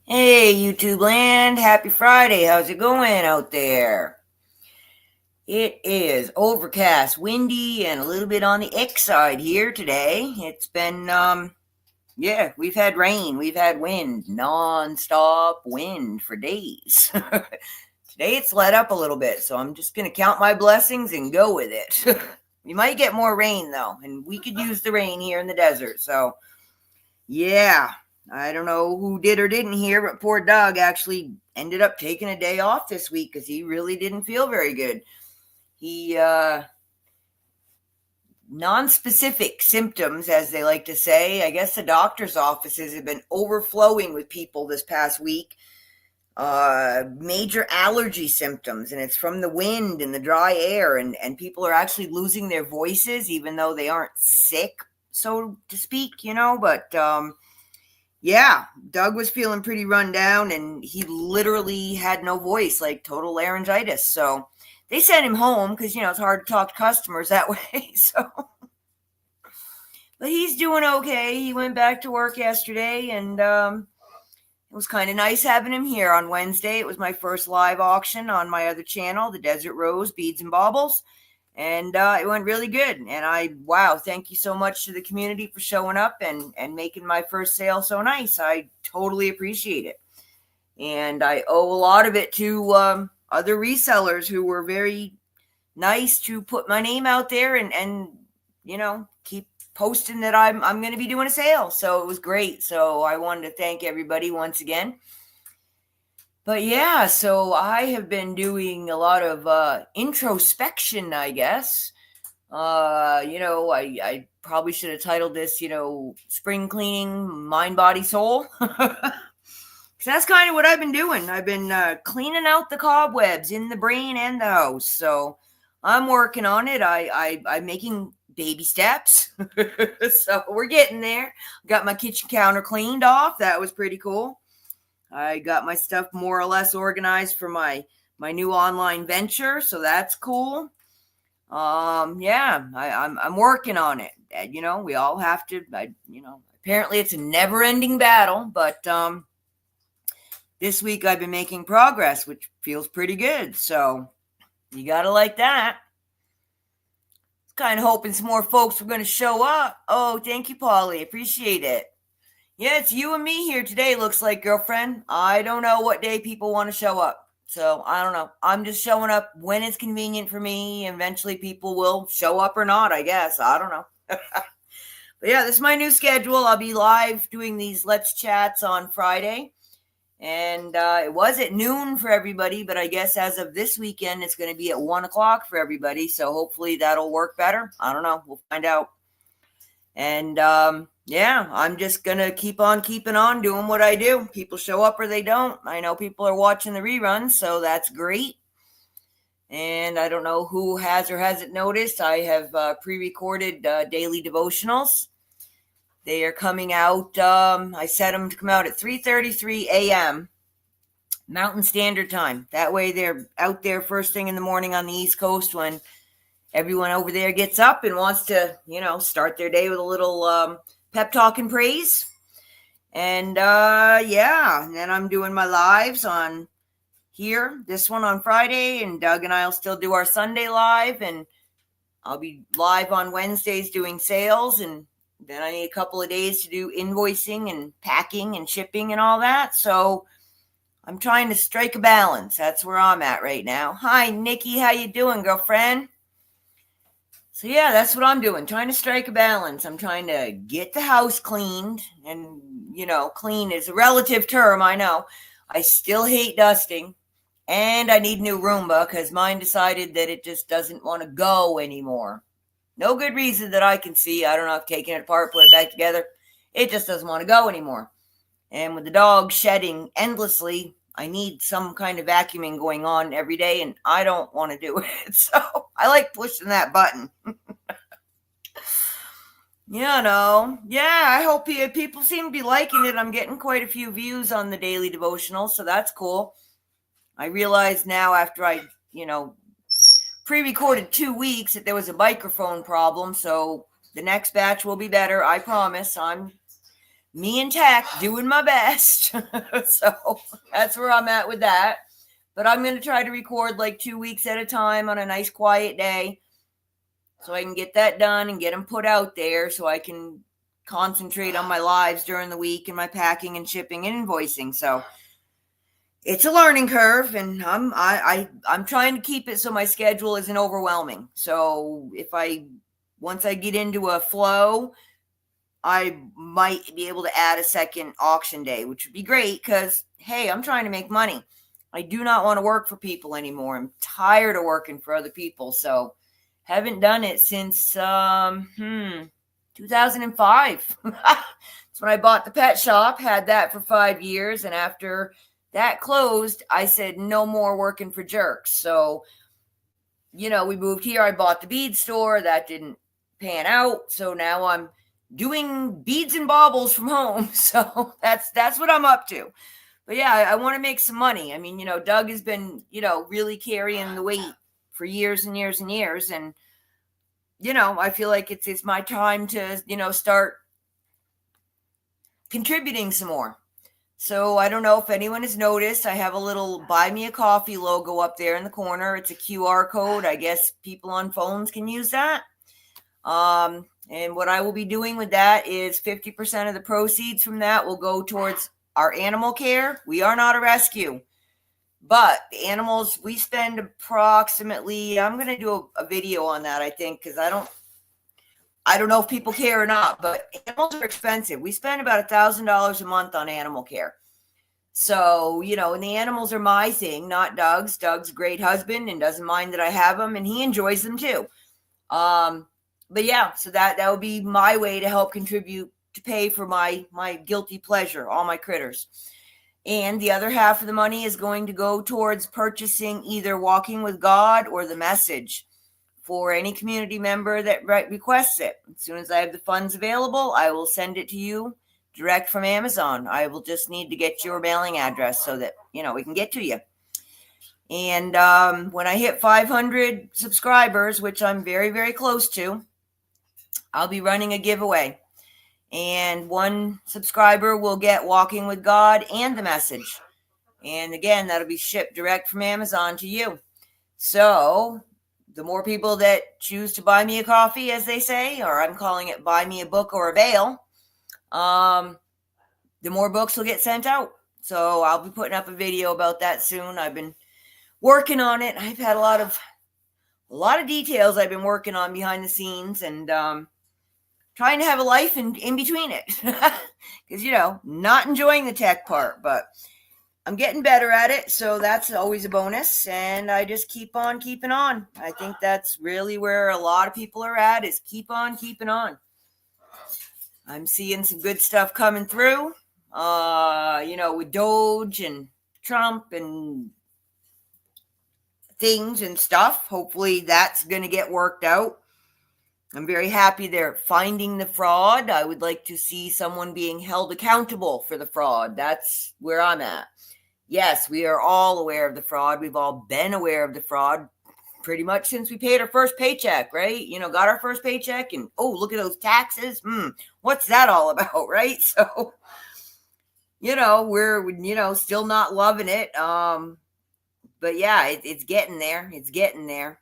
Hey, YouTube land. Happy Friday. How's it going out there? It is overcast, windy, and a little bit on the X side here today. It's been, yeah, we've had rain, we've had wind, non-stop wind for days. Today it's let up a little bit, so I'm just going to count my blessings and go with it. We might get more rain, though, and we could use the rain here in the desert, so yeah, I don't know who did or didn't hear, but poor Doug actually ended up taking a day off this week because he really didn't feel very good. He, non-specific symptoms, as they like to say. I guess the doctor's offices have been overflowing with people this past week. Major allergy symptoms, and it's from the wind and the dry air, and people are actually losing their voices, even though they aren't sick, so to speak, but yeah, Doug was feeling pretty run down, and he literally had no voice, like total laryngitis. So they sent him home because it's hard to talk to customers that way. So, but he's doing okay. He went back to work yesterday, and it was kind of nice having him here on Wednesday. It was my first live auction on my other channel, the Desert Rose Beads and Baubles. And it went really good. And wow, thank you so much to the community for showing up and making my first sale so nice. I totally appreciate it. And I owe a lot of it to other resellers who were very nice to put my name out there and keep posting that I'm going to be doing a sale. So it was great. So I wanted to thank everybody once again. But yeah, so I have been doing a lot of introspection, I guess. I probably should have titled this, Spring Cleaning Mind, Body, Soul. Because that's kind of what I've been doing. I've been cleaning out the cobwebs in the brain and the house. So I'm working on it. I'm making baby steps. So we're getting there. Got my kitchen counter cleaned off. That was pretty cool. I got my stuff more or less organized for my new online venture, so that's cool. Yeah, I'm working on it. We all have to. Apparently it's a never-ending battle, but this week I've been making progress, which feels pretty good. So you gotta like that. Kind of hoping some more folks were going to show up. Oh, thank you, Polly. Appreciate it. Yeah, it's you and me here today, looks like, girlfriend. I don't know what day people want to show up. So I don't know. I'm just showing up when it's convenient for me. Eventually people will show up or not, I guess. I don't know. But yeah, this is my new schedule. I'll be live doing these Let's Chats on Friday. And it was at noon for everybody, but I guess as of this weekend, it's going to be at 1 o'clock for everybody. So hopefully that'll work better. I don't know. We'll find out. And yeah, I'm just going to keep on keeping on doing what I do. People show up or they don't. I know people are watching the reruns, so that's great. And I don't know who has or hasn't noticed. I have pre-recorded daily devotionals. They are coming out. I set them to come out at 3:33 a.m. Mountain Standard Time. That way they're out there first thing in the morning on the East Coast when everyone over there gets up and wants to, start their day with a little pep talk and praise. And yeah, and then I'm doing my lives on here, this one on Friday, and Doug and I'll still do our Sunday live, and I'll be live on Wednesdays doing sales, and then I need a couple of days to do invoicing and packing and shipping and all that. So I'm trying to strike a balance. That's where I'm at right now. Hi, Nikki. How you doing, girlfriend? So yeah, that's what I'm doing. Trying to strike a balance. I'm trying to get the house cleaned. And, clean is a relative term, I know. I still hate dusting. And I need a new Roomba because mine decided that it just doesn't want to go anymore. No good reason that I can see. I don't know if taking it apart, put it back together. It just doesn't want to go anymore. And with the dog shedding endlessly, I need some kind of vacuuming going on every day, and I don't want to do it. So I like pushing that button. Yeah, I hope people seem to be liking it. I'm getting quite a few views on the daily devotional, so that's cool. I realize now after I, pre-recorded 2 weeks that there was a microphone problem, so the next batch will be better. I promise. I'm me and Tech doing my best. So that's where I'm at with that. But I'm going to try to record like 2 weeks at a time on a nice quiet day so I can get that done and get them put out there so I can concentrate on my lives during the week and my packing and shipping and invoicing. So it's a learning curve, and I'm trying to keep it so my schedule isn't overwhelming. So once I get into a flow, I might be able to add a second auction day, which would be great because, hey, I'm trying to make money. I do not want to work for people anymore. I'm tired of working for other people. So haven't done it since 2005. That's when I bought the pet shop, had that for 5 years. And after that closed, I said, no more working for jerks. So, we moved here. I bought the bead store. That didn't pan out. So now I'm doing beads and baubles from home. So that's what I'm up to. But yeah, I want to make some money. I mean, Doug has been, really carrying the weight for years and years and years. And, I feel like it's my time to, start contributing some more. So I don't know if anyone has noticed, I have a little buy me a coffee logo up there in the corner. It's a QR code. I guess people on phones can use that. And what I will be doing with that is 50% of the proceeds from that will go towards our animal care. We are not a rescue, but the animals, we spend approximately, I'm going to do a video on that, I think, because I don't know if people care or not, but animals are expensive. We spend about $1,000 a month on animal care. So, and the animals are my thing, not Doug's. Doug's a great husband and doesn't mind that I have them, and he enjoys them too. But yeah, so that would be my way to help contribute to pay for my guilty pleasure, all my critters. And the other half of the money is going to go towards purchasing either Walking with God or The Message for any community member that requests it. As soon as I have the funds available, I will send it to you direct from Amazon. I will just need to get your mailing address so that, we can get to you. And when I hit 500 subscribers, which I'm very, very close to, I'll be running a giveaway. And one subscriber will get Walking with God and The Message. And again, that'll be shipped direct from Amazon to you. So the more people that choose to buy me a coffee, as they say, or I'm calling it buy me a book or a veil, the more books will get sent out. So I'll be putting up a video about that soon. I've been working on it. I've had a lot of details I've been working on behind the scenes, and trying to have a life in between it. Because, not enjoying the tech part, but I'm getting better at it. So that's always a bonus. And I just keep on keeping on. I think that's really where a lot of people are at, is keep on keeping on. I'm seeing some good stuff coming through, with Doge and Trump and things and stuff. Hopefully that's going to get worked out. I'm very happy they're finding the fraud. I would like to see someone being held accountable for the fraud. That's where I'm at. Yes, we are all aware of the fraud. We've all been aware of the fraud pretty much since we paid our first paycheck, right? Got our first paycheck and, oh, look at those taxes. What's that all about, right? So, we're, still not loving it. But yeah, it's getting there. It's getting there.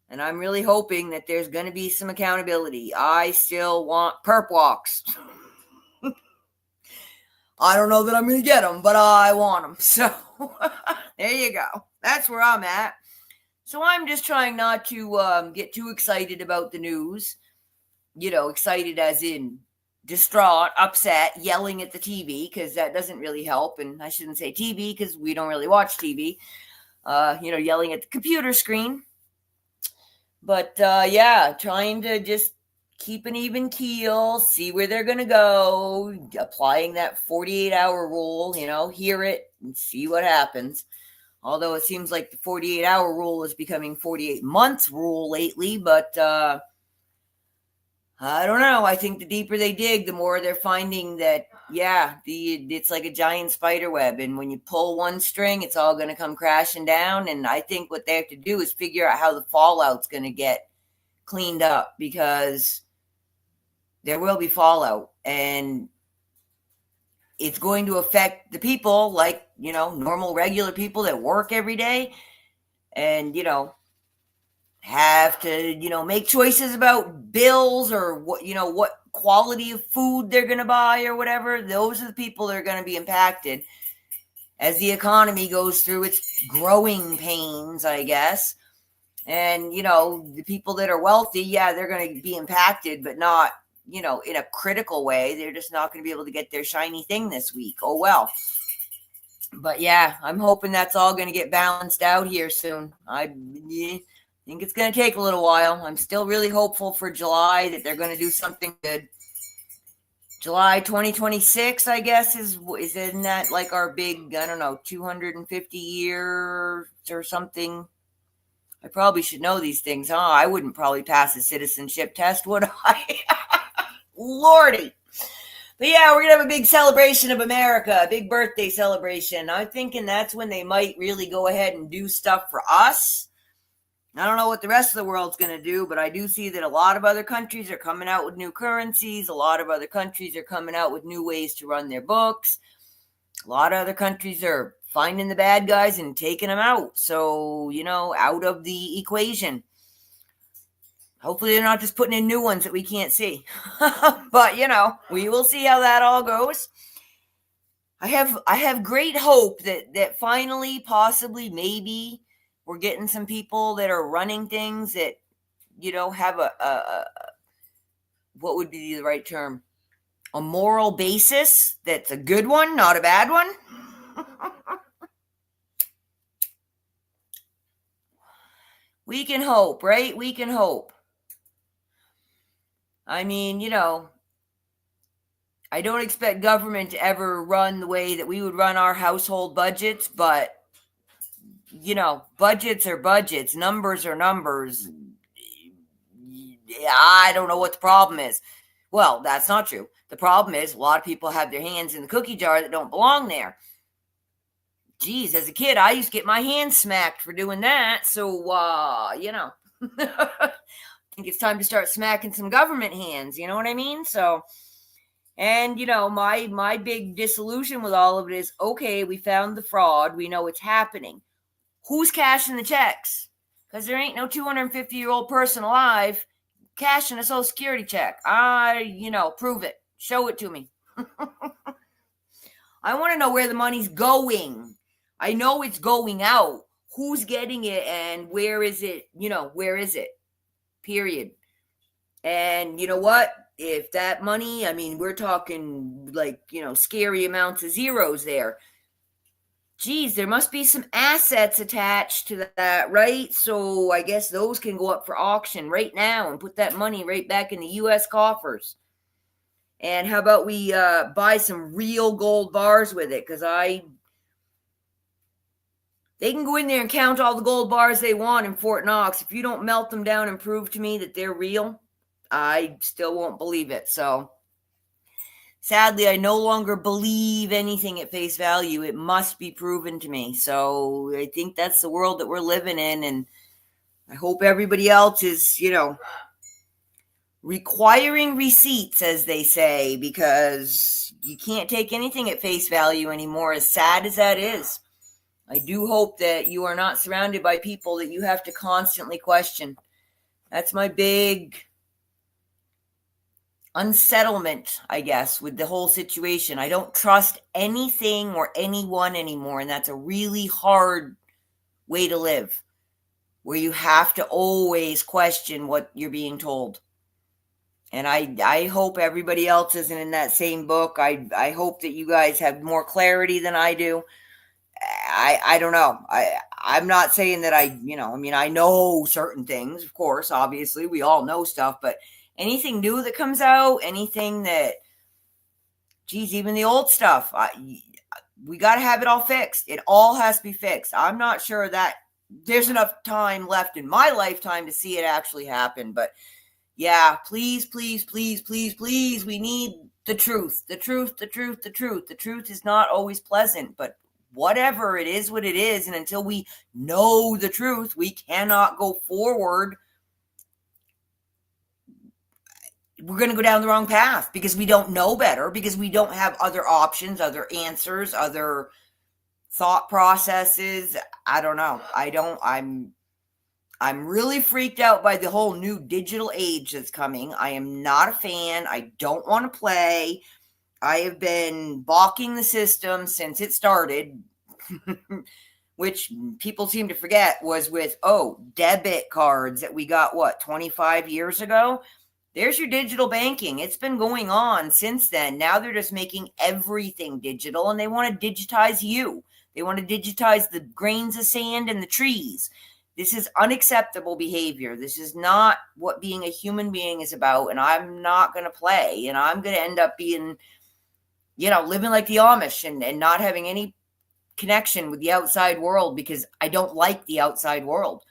And I'm really hoping that there's going to be some accountability. I still want perp walks. I don't know that I'm going to get them, but I want them. So there you go. That's where I'm at. So I'm just trying not to get too excited about the news. Excited as in distraught, upset, yelling at the TV, because that doesn't really help. And I shouldn't say TV because we don't really watch TV. Yelling at the computer screen. But trying to just keep an even keel, see where they're going to go, applying that 48-hour rule, hear it and see what happens. Although it seems like the 48-hour rule is becoming 48 months rule lately, but I don't know. I think the deeper they dig, the more they're finding that, it's like a giant spider web. And when you pull one string, it's all going to come crashing down. And I think what they have to do is figure out how the fallout's going to get cleaned up, because there will be fallout. And it's going to affect the people like, normal, regular people that work every day and, have to, make choices about bills or what quality of food they're going to buy or whatever. Those are the people that are going to be impacted as the economy goes through its growing pains, I guess. And, the people that are wealthy, yeah, they're going to be impacted, but not, in a critical way. They're just not going to be able to get their shiny thing this week. Oh, well. But yeah, I'm hoping that's all going to get balanced out here soon. I think it's going to take a little while. I'm still really hopeful for July that they're going to do something good. July 2026, I guess, isn't that like our big, 250 years or something? I probably should know these things, huh? I wouldn't probably pass a citizenship test, would I? Lordy. But yeah, we're going to have a big celebration of America, a big birthday celebration. I'm thinking that's when they might really go ahead and do stuff for us. I don't know what the rest of the world's going to do, but I do see that a lot of other countries are coming out with new currencies. A lot of other countries are coming out with new ways to run their books. A lot of other countries are finding the bad guys and taking them out. So, out of the equation. Hopefully they're not just putting in new ones that we can't see. But, we will see how that all goes. I have great hope that finally, possibly, maybe, we're getting some people that are running things that, have a what would be the right term? A moral basis that's a good one, not a bad one. We can hope, right? We can hope. I mean, I don't expect government to ever run the way that we would run our household budgets, but, budgets are budgets, numbers are numbers. I don't know what the problem is. Well, that's not true. The problem is a lot of people have their hands in the cookie jar that don't belong there. Geez, as a kid, I used to get my hands smacked for doing that. So, I think it's time to start smacking some government hands. You know what I mean? So, and, my big disillusion with all of it is, okay, we found the fraud. We know it's happening. Who's cashing the checks? Because there ain't no 250-year-old person alive cashing a Social Security check. Prove it. Show it to me. I want to know where the money's going. I know it's going out. Who's getting it and where is it? Where is it? Period. And you know what? If that money, we're talking like, scary amounts of zeros there. Geez, there must be some assets attached to that, right? So I guess those can go up for auction right now and put that money right back in the U.S. coffers. And how about we buy some real gold bars with it? Because they can go in there and count all the gold bars they want in Fort Knox. If you don't melt them down and prove to me that they're real, I still won't believe it. So sadly, I no longer believe anything at face value. It must be proven to me. So I think that's the world that we're living in. And I hope everybody else is, requiring receipts, as they say, because you can't take anything at face value anymore, as sad as that is. I do hope that you are not surrounded by people that you have to constantly question. That's my big unsettlement, I guess, with the whole situation. I don't trust anything or anyone anymore, and that's a really hard way to live, where you have to always question what you're being told. And I hope everybody else isn't in that same book. I hope that you guys have more clarity than I do. I don't know. I'm not saying that I know certain things, of course, obviously we all know stuff, but anything new that comes out, anything that, geez, even the old stuff, we got to have it all fixed. It all has to be fixed. I'm not sure that there's enough time left in my lifetime to see it actually happen, but yeah, please, please, please, please, please, we need the truth. The truth, the truth, the truth. The truth is not always pleasant, but whatever, it is what it is. And until we know the truth, we cannot go forward. we're going to go down the wrong path because we don't know better, because we don't have other options, other answers, other thought processes. I don't know. I'm really freaked out by the whole new digital age that's coming. I am not a fan. I don't want to play. I have been balking the system since it started, which people seem to forget was with, debit cards that we got, 25 years ago? There's your digital banking. It's been going on since then. Now they're just making everything digital, and they want to digitize you. They want to digitize the grains of sand and the trees. This is unacceptable behavior. This is not what being a human being is about, and I'm not going to play, and I'm going to end up being, living like the Amish and not having any connection with the outside world because I don't like the outside world.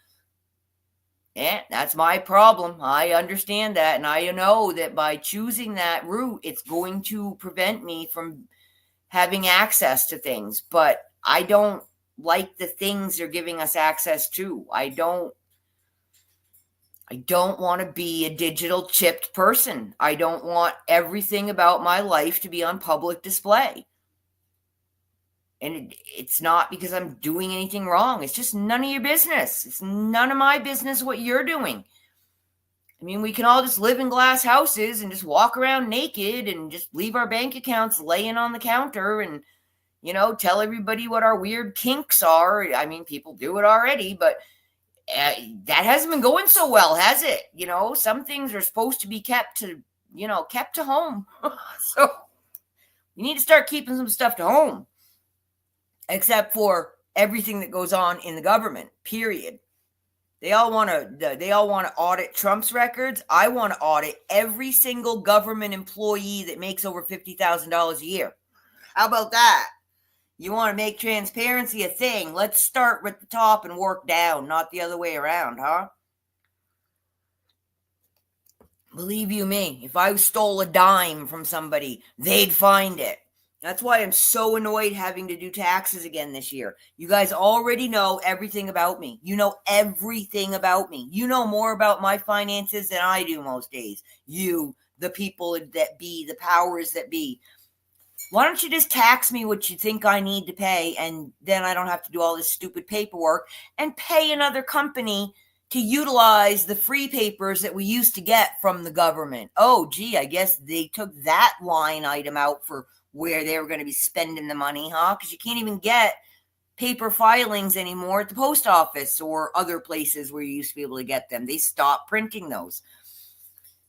Yeah, that's my problem. I understand that, and I know that by choosing that route, it's going to prevent me from having access to things, but I don't like the things they're giving us access to. I don't want to be a digital chipped person. I don't want everything about my life to be on public display. And it's not because I'm doing anything wrong. It's just none of your business. It's none of my business what you're doing. I mean, we can all just live in glass houses and just walk around naked and just leave our bank accounts laying on the counter and, tell everybody what our weird kinks are. I mean, people do it already, but that hasn't been going so well, has it? Some things are supposed to be kept to home. So you need to start keeping some stuff to home. Except for everything that goes on in the government, period. They all want to audit Trump's records. I want to audit every single government employee that makes over $50,000 a year. How about that? You want to make transparency a thing? Let's start with the top and work down, not the other way around, huh? Believe you me, if I stole a dime from somebody, they'd find it. That's why I'm so annoyed having to do taxes again this year. You guys already know everything about me. You know everything about me. You know more about my finances than I do most days. You, the people that be, the powers that be. Why don't you just tax me what you think I need to pay, and then I don't have to do all this stupid paperwork and pay another company to utilize the free papers that we used to get from the government. Oh, gee, I guess they took that line item out for where they were going to be spending the money, huh? Because you can't even get paper filings anymore at the post office or other places where you used to be able to get them. They stopped printing those.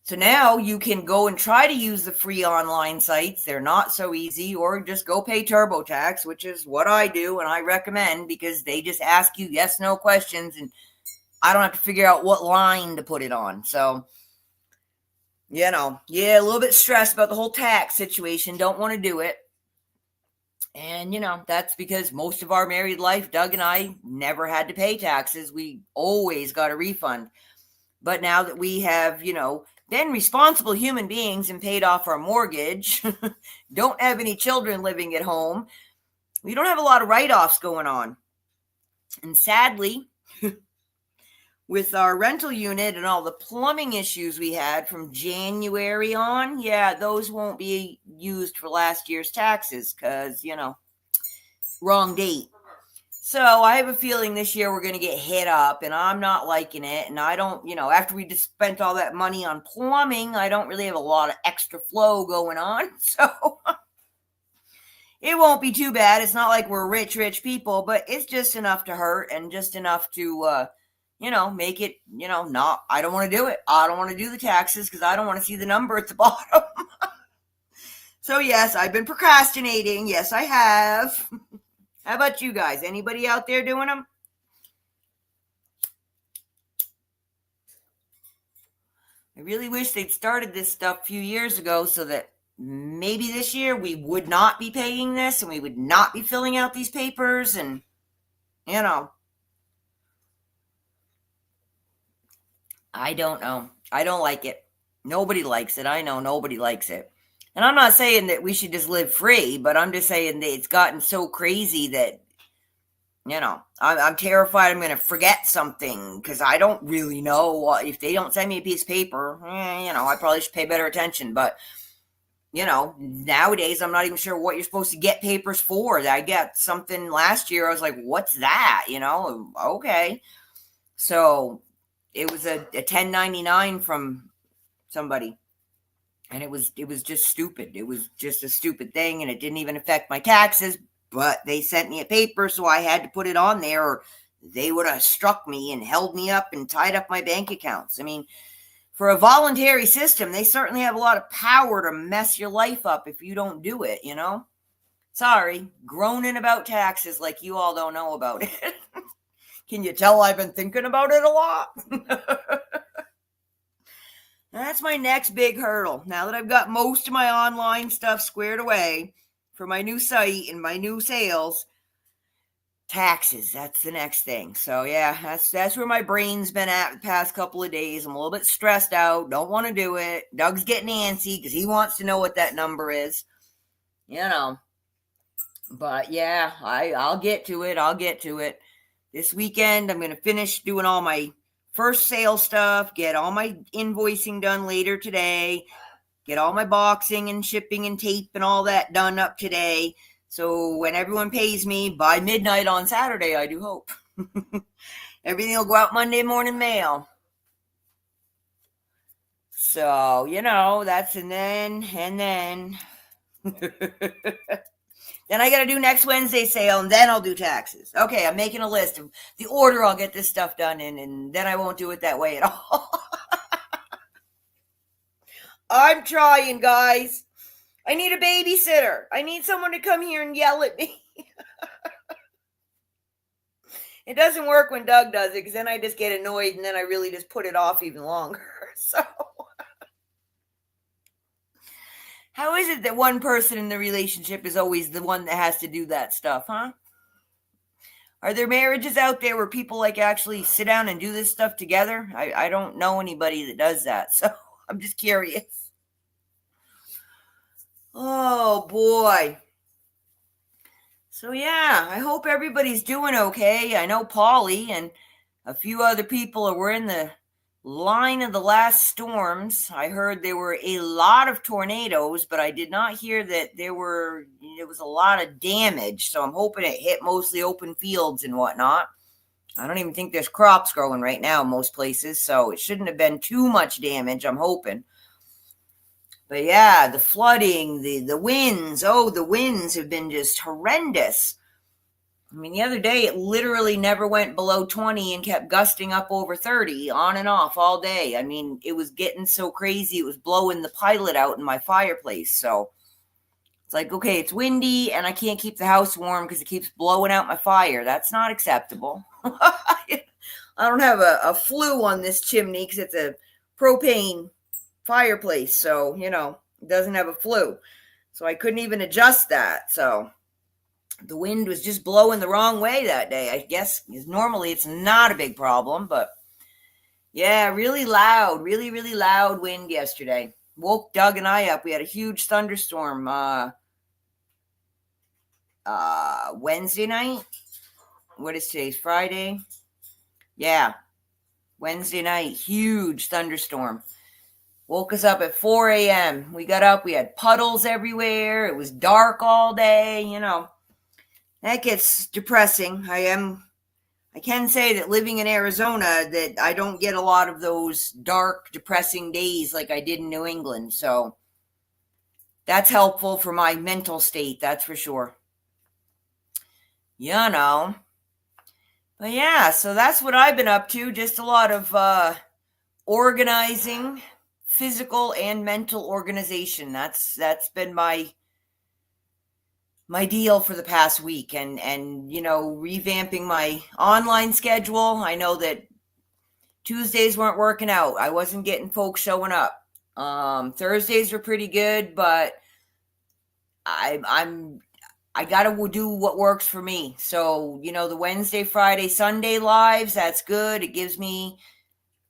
So now you can go and try to use the free online sites. They're not so easy, or just go pay TurboTax, which is what I do and I recommend, because they just ask you yes, no questions, and I don't have to figure out what line to put it on. So, a little bit stressed about the whole tax situation. Don't want to do it. And, that's because most of our married life, Doug and I never had to pay taxes. We always got a refund. But now that we have, been responsible human beings and paid off our mortgage, don't have any children living at home, we don't have a lot of write-offs going on. And sadly, with our rental unit and all the plumbing issues we had from January on, those won't be used for last year's taxes because, wrong date. So I have a feeling this year we're going to get hit up, and I'm not liking it. And I don't, after we just spent all that money on plumbing, I don't really have a lot of extra flow going on. So it won't be too bad. It's not like we're rich people, but it's just enough to hurt and just enough to, make it, not, I don't want to do it. I don't want to do the taxes because I don't want to see the number at the bottom. So yes, I've been procrastinating. Yes, I have. How about you guys? Anybody out there doing them? I really wish they'd started this stuff a few years ago so that maybe this year we would not be paying this and we would not be filling out these papers and, I don't know. I don't like it. Nobody likes it. I know nobody likes it. And I'm not saying that we should just live free, but I'm just saying that it's gotten so crazy that, I'm terrified I'm going to forget something because I don't really know if they don't send me a piece of paper. I probably should pay better attention. But nowadays I'm not even sure what you're supposed to get papers for. I got something last year. I was like, what's that? Okay. So it was a 1099 from somebody. And it was just stupid. It was just a stupid thing, and it didn't even affect my taxes. But they sent me a paper, so I had to put it on there, or they would have struck me and held me up and tied up my bank accounts. I mean, for a voluntary system, they certainly have a lot of power to mess your life up if you don't do it, Sorry, groaning about taxes like you all don't know about it. Can you tell I've been thinking about it a lot? That's my next big hurdle. Now that I've got most of my online stuff squared away for my new site and my new sales, taxes, that's the next thing. So yeah, that's where my brain's been at the past couple of days. I'm a little bit stressed out, don't want to do it. Doug's getting antsy because he wants to know what that number is. But yeah, I'll get to it. This weekend, I'm going to finish doing all my first sale stuff, get all my invoicing done later today, get all my boxing and shipping and tape and all that done up today. So when everyone pays me by midnight on Saturday, I do hope, everything will go out Monday morning mail. So, that's and then. Then I got to do next Wednesday's sale, and then I'll do taxes. Okay, I'm making a list of the order I'll get this stuff done in, and then I won't do it that way at all. I'm trying, guys. I need a babysitter. I need someone to come here and yell at me. It doesn't work when Doug does it, because then I just get annoyed, and then I really just put it off even longer. So... how is it that one person in the relationship is always the one that has to do that stuff, huh? Are there marriages out there where people actually sit down and do this stuff together? I don't know anybody that does that, so I'm just curious. Oh, boy. So, yeah, I hope everybody's doing okay. I know Polly and a few other people were in the line of the last storms. I heard there were a lot of tornadoes, but I did not hear that there was a lot of damage. So I'm hoping it hit mostly open fields and whatnot. I don't even think there's crops growing right now in most places, so it shouldn't have been too much damage, I'm hoping. But yeah, the flooding, the winds, the winds have been just horrendous. I mean, the other day, it literally never went below 20 and kept gusting up over 30 on and off all day. I mean, it was getting so crazy. It was blowing the pilot out in my fireplace. So it's like, okay, it's windy and I can't keep the house warm because it keeps blowing out my fire. That's not acceptable. I don't have a flue on this chimney because it's a propane fireplace. So, it doesn't have a flue. So I couldn't even adjust that. So the wind was just blowing the wrong way that day. I guess normally it's not a big problem, but yeah, really loud, really, really loud wind yesterday. Woke Doug and I up. We had a huge thunderstorm Wednesday night. What is today's Friday? Yeah, Wednesday night, huge thunderstorm. Woke us up at 4 a.m. We got up, we had puddles everywhere. It was dark all day, That gets depressing. I can say that living in Arizona, that I don't get a lot of those dark, depressing days like I did in New England. So that's helpful for my mental state, that's for sure. But yeah, so that's what I've been up to. Just a lot of organizing, physical and mental organization. That's been my deal for the past week, and revamping my online schedule. I know that Tuesdays weren't working out. I wasn't getting folks showing up. Thursdays were pretty good, but I got to do what works for me. So, the Wednesday, Friday, Sunday lives, that's good. It gives me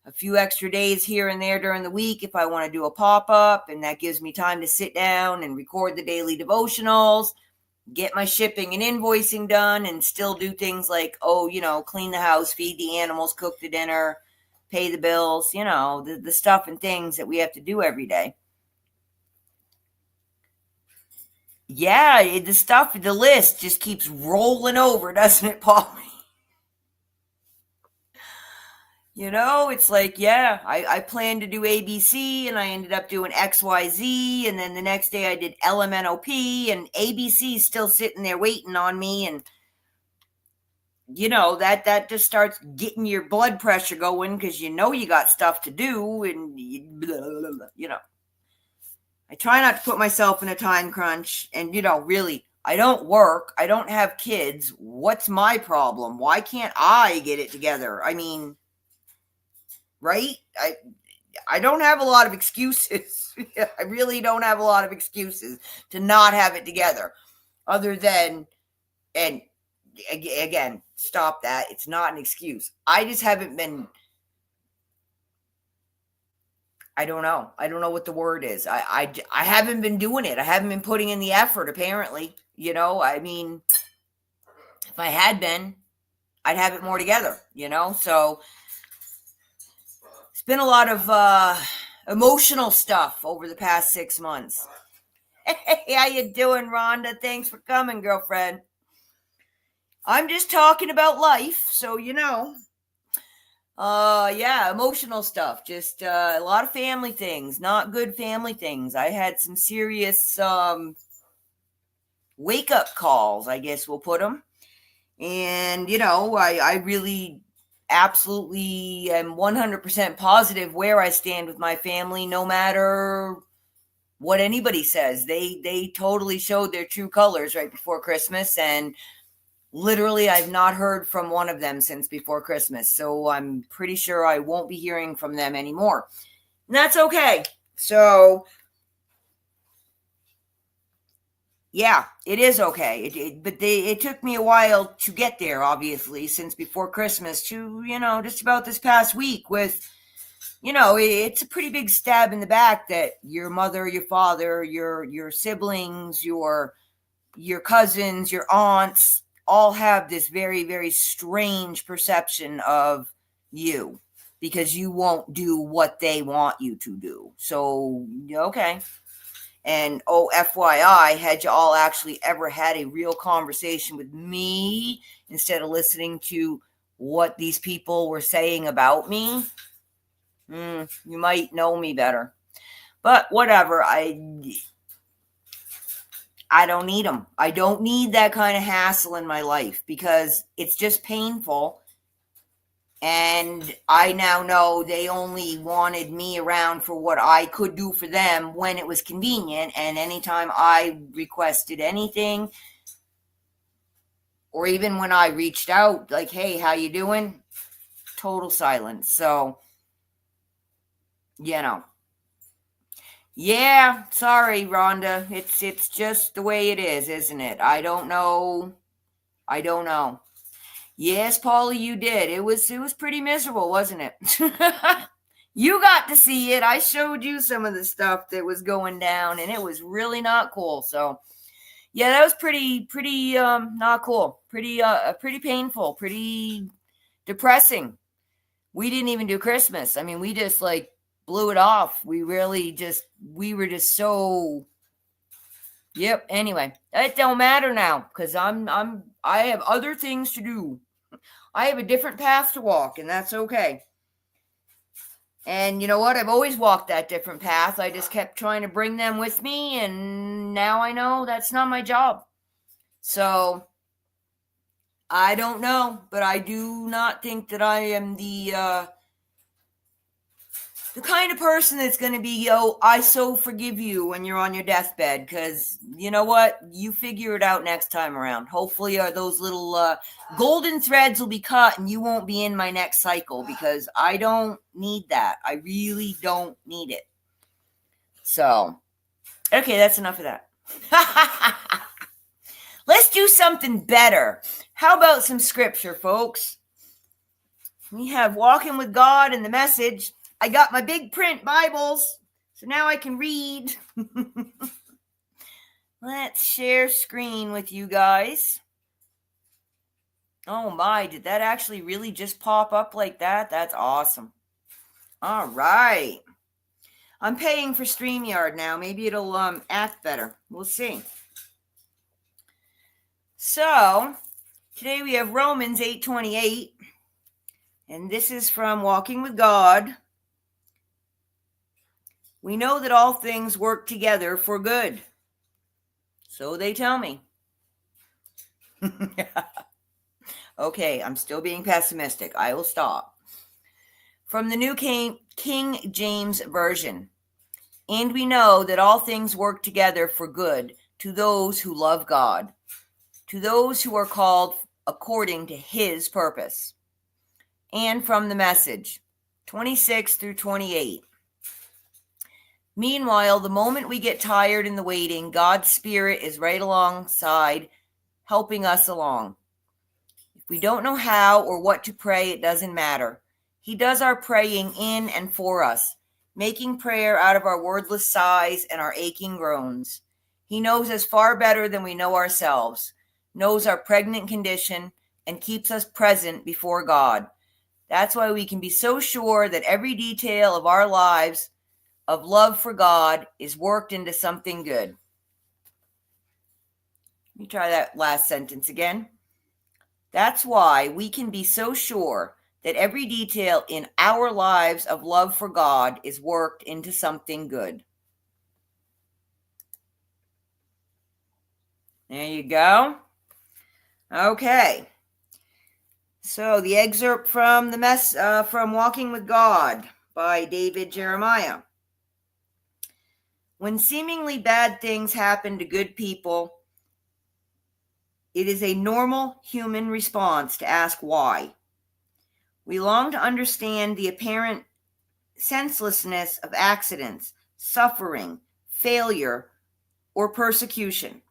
a few extra days here and there during the week if I want to do a pop-up, and that gives me time to sit down and record the daily devotionals. get my shipping and invoicing done and still do things like, clean the house, feed the animals, cook the dinner, pay the bills, the stuff and things that we have to do every day. Yeah, the list just keeps rolling over, doesn't it, Paul? It's like, yeah, I planned to do ABC and I ended up doing XYZ. And then the next day I did LMNOP and ABC is still sitting there waiting on me. And, that just starts getting your blood pressure going because you got stuff to do. And, I try not to put myself in a time crunch. And, really, I don't work. I don't have kids. What's my problem? Why can't I get it together? I mean, right? I don't have a lot of excuses. I really don't have a lot of excuses to not have it together. Other than, and again, stop that. It's not an excuse. I just haven't been, I don't know. I don't know what the word is. I haven't been doing it. I haven't been putting in the effort, apparently. I mean, if I had been, I'd have it more together, So it's been a lot of emotional stuff over the past 6 months. Hey, how you doing, Rhonda? Thanks for coming, girlfriend. I'm just talking about life, so yeah, emotional stuff. Just a lot of family things, not good family things. I had some serious wake-up calls, I guess we'll put them. And, I really absolutely am 100% positive where I stand with my family, no matter what anybody says. They totally showed their true colors right before Christmas, and literally I've not heard from one of them since before Christmas. So I'm pretty sure I won't be hearing from them anymore. And that's okay. So yeah, it is okay. But it took me a while to get there, obviously, since before Christmas to, just about this past week with, it's a pretty big stab in the back that your mother, your father, your siblings, your cousins, your aunts all have this very, very strange perception of you because you won't do what they want you to do. So, okay. And FYI, had you all actually ever had a real conversation with me instead of listening to what these people were saying about me, you might know me better. But whatever, I don't need them. I don't need that kind of hassle in my life because it's just painful. And I now know they only wanted me around for what I could do for them when it was convenient. And anytime I requested anything, or even when I reached out, like, hey, how you doing? Total silence. So, Yeah, sorry, Rhonda. It's just the way it is, isn't it? I don't know. Yes, Paulie, you did. It was pretty miserable, wasn't it? You got to see it. I showed you some of the stuff that was going down, and it was really not cool. So, yeah, that was pretty not cool. Pretty painful. Pretty depressing. We didn't even do Christmas. I mean, we just blew it off. We were just so. Yep. Anyway, it don't matter now because I have other things to do. I have a different path to walk, and that's okay. And you know what? I've always walked that different path. I just kept trying to bring them with me, and now I know that's not my job. So I don't know, but I do not think that I am the kind of person that's going to be, I so forgive you when you're on your deathbed, because you know what? You figure it out next time around. Hopefully those little golden threads will be cut and you won't be in my next cycle, because I don't need that. I really don't need it. So, okay, that's enough of that. Let's do something better. How about some scripture, folks? We have Walking with God and the Message. I got my big print Bibles, so now I can read. Let's share screen with you guys. Oh my, did that actually really just pop up like that? That's awesome. All right. I'm paying for StreamYard now. Maybe it'll act better. We'll see. So, today we have Romans 8:28, and this is from Walking with God. We know that all things work together for good. So they tell me. Okay, I'm still being pessimistic. I will stop. From the New King James Version. And we know that all things work together for good to those who love God, to those who are called according to his purpose. And from the Message, 26 through 28. Meanwhile, the moment we get tired in the waiting, God's Spirit is right alongside, helping us along. If we don't know how or what to pray, it doesn't matter. He does our praying in and for us, making prayer out of our wordless sighs and our aching groans. He knows us far better than we know ourselves, knows our pregnant condition, and keeps us present before God. That's why we can be so sure that every detail of our lives of love for God is worked into something good. Let me try that last sentence again. That's why we can be so sure that every detail in our lives of love for God is worked into something good. There you go. Okay. So the excerpt from from Walking with God by David Jeremiah. When seemingly bad things happen to good people, it is a normal human response to ask why. We long to understand the apparent senselessness of accidents, suffering, failure, or persecution.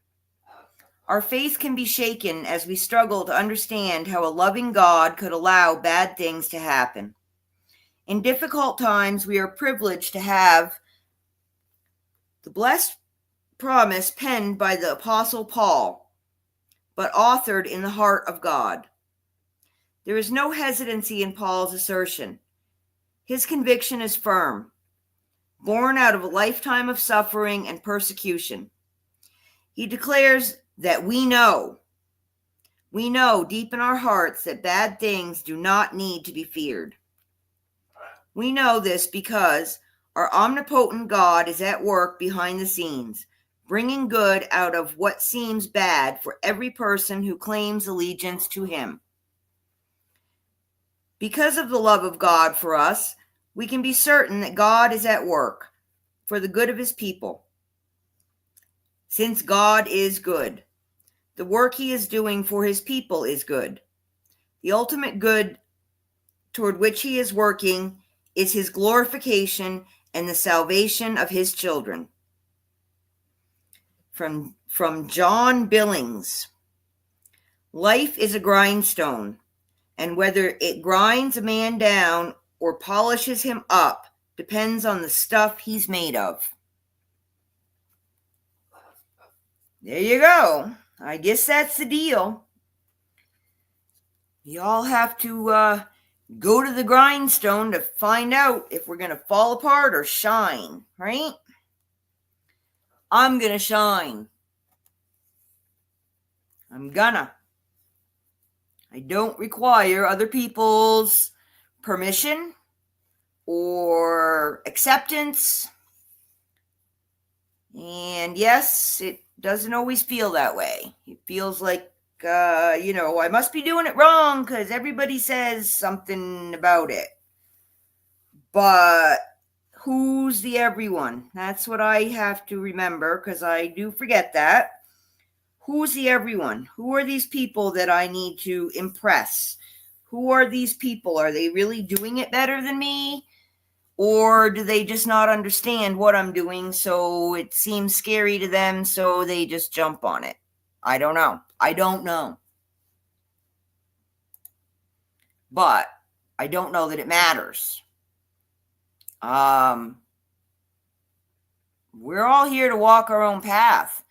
Our faith can be shaken as we struggle to understand how a loving God could allow bad things to happen. In difficult times, we are privileged to have the blessed promise penned by the Apostle Paul, but authored in the heart of God. There is no hesitancy in Paul's assertion. His conviction is firm, born out of a lifetime of suffering and persecution. He declares that we know deep in our hearts that bad things do not need to be feared. We know this because our omnipotent God is at work behind the scenes, bringing good out of what seems bad for every person who claims allegiance to him. Because of the love of God for us, we can be certain that God is at work for the good of his people. Since God is good, the work he is doing for his people is good. The ultimate good toward which he is working is his glorification and the salvation of his children. From John Billings. Life is a grindstone, and whether it grinds a man down or polishes him up depends on the stuff he's made of. There you go. I guess that's the deal. We all have to go to the grindstone to find out if we're going to fall apart or shine, right? I'm going to shine. I'm gonna. I don't require other people's permission or acceptance. And yes, it doesn't always feel that way. It feels like, I must be doing it wrong because everybody says something about it. But who's the everyone? That's what I have to remember because I do forget that. Who's the everyone? Who are these people that I need to impress? Who are these people? Are they really doing it better than me? Or do they just not understand what I'm doing, so it seems scary to them, so they just jump on it? I don't know. But I don't know that it matters. We're all here to walk our own path.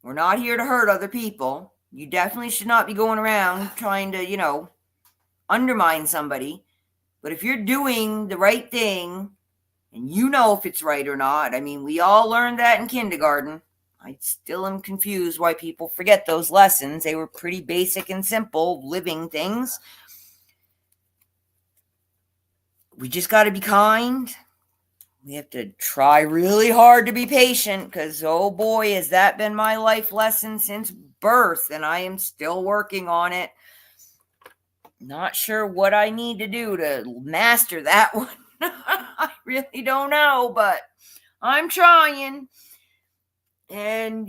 We're not here to hurt other people. You definitely should not be going around trying to, undermine somebody. But if you're doing the right thing and you know if it's right or not, I mean, we all learned that in kindergarten. I still am confused why people forget those lessons. They were pretty basic and simple living things. We just got to be kind. We have to try really hard to be patient because, oh boy, has that been my life lesson since birth, and I am still working on it. Not sure what I need to do to master that one. I really don't know, but I'm trying. And,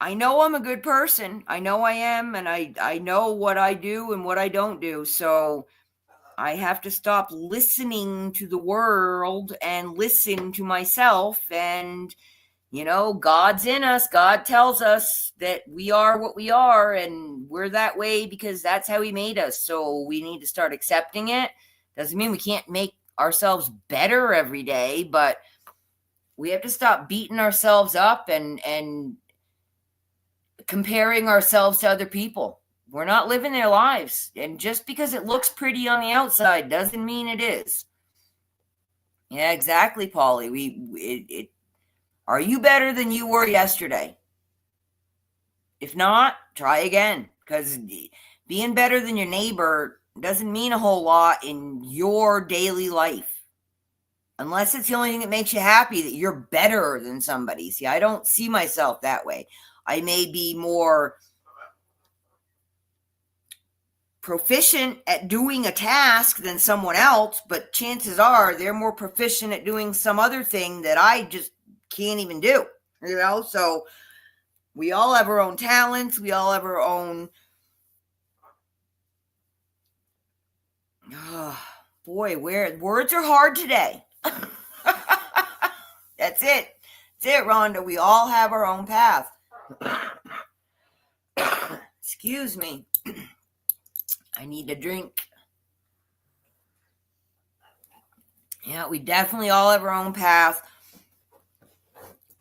I know I'm a good person. I know I am, and I know what I do and what I don't do. So I have to stop listening to the world and listen to myself. And, God's in us. God tells us that we are what we are, and we're that way because that's how he made us. So we need to start accepting it. Doesn't mean we can't make ourselves better every day, but we have to stop beating ourselves up and comparing ourselves to other people. We're not living their lives. And just because it looks pretty on the outside doesn't mean it is. Yeah, exactly, Polly. Are you better than you were yesterday? If not, try again. Because being better than your neighbor doesn't mean a whole lot in your daily life. Unless it's the only thing that makes you happy, that you're better than somebody. See, I don't see myself that way. I may be more proficient at doing a task than someone else, but chances are they're more proficient at doing some other thing that I just can't even do. So we all have our own talents. We all have our own. Oh, boy, words are hard today. That's it. That's it, Rhonda. We all have our own path. Excuse me. I need a drink. Yeah, we definitely all have our own path.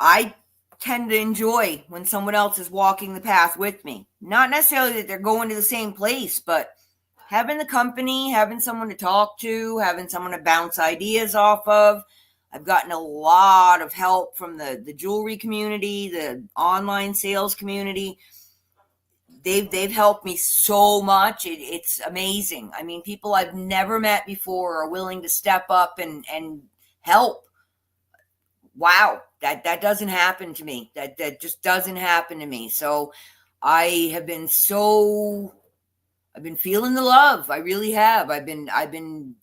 I tend to enjoy when someone else is walking the path with me. Not necessarily that they're going to the same place, but having the company, having someone to talk to, having someone to bounce ideas off of. I've gotten a lot of help from the jewelry community, the online sales community. They've helped me so much. It's amazing. I mean, people I've never met before are willing to step up and help. Wow, that doesn't happen to me. That just doesn't happen to me. So I have been I've been feeling the love. I really have. I've been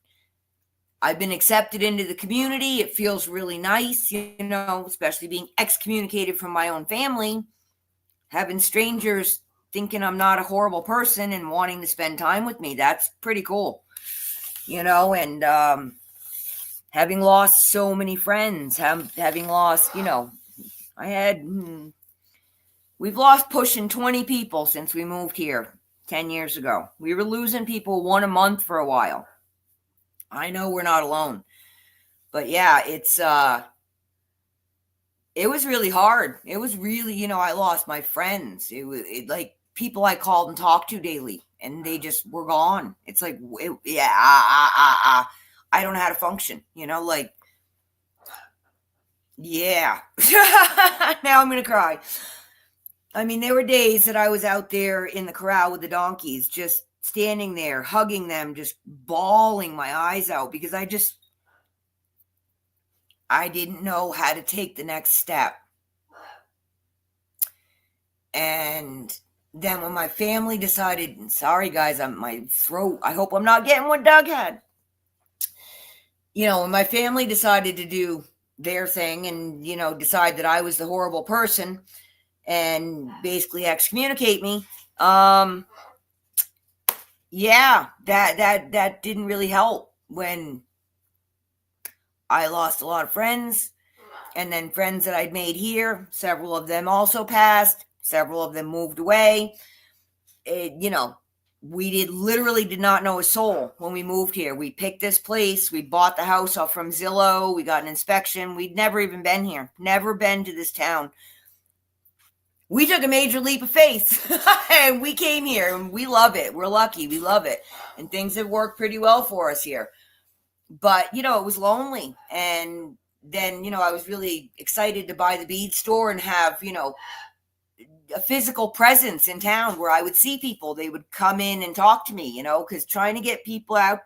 accepted into the community. It feels really nice, especially being excommunicated from my own family, having strangers thinking I'm not a horrible person and wanting to spend time with me. That's pretty cool, and having lost so many friends, having lost, we've lost pushing 20 people since we moved here 10 years ago. We were losing people one a month for a while. I know we're not alone, but yeah, it was really hard. It was really, I lost my friends. It was like people I called and talked to daily, and they just were gone. It's like, I don't know how to function, yeah. Now I'm going to cry. I mean, there were days that I was out there in the corral with the donkeys, just standing there, hugging them, just bawling my eyes out because I didn't know how to take the next step. And then when my family decided, sorry guys, my throat, I hope I'm not getting what Doug had. When my family decided to do their thing and, decide that I was the horrible person and basically excommunicate me, yeah, that didn't really help when I lost a lot of friends, and then friends that I'd made here, several of them also passed, several of them moved away. We literally did not know a soul when we moved here. We picked this place. We bought the house off from Zillow. We got an inspection. We'd never even been here. Never been to this town. We took a major leap of faith and we came here and we love it. We're lucky. We love it. And things have worked pretty well for us here. But, it was lonely. And then, I was really excited to buy the bead store and have, a physical presence in town where I would see people. They would come in and talk to me, because trying to get people out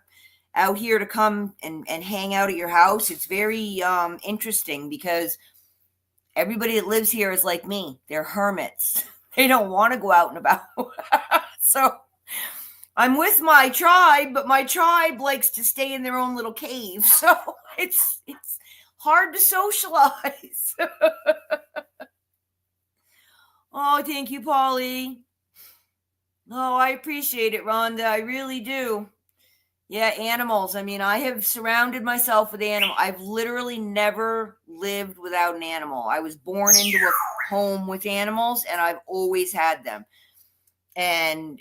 here to come and hang out at your house, it's very interesting because everybody that lives here is like me. They're hermits. They don't want to go out and about. So I'm with my tribe, but my tribe likes to stay in their own little cave. So it's hard to socialize. Oh, thank you, Polly. Oh, I appreciate it, Rhonda. I really do. Yeah, animals. I mean, I have surrounded myself with animals. I've literally never lived without an animal. I was born into a home with animals, and I've always had them. And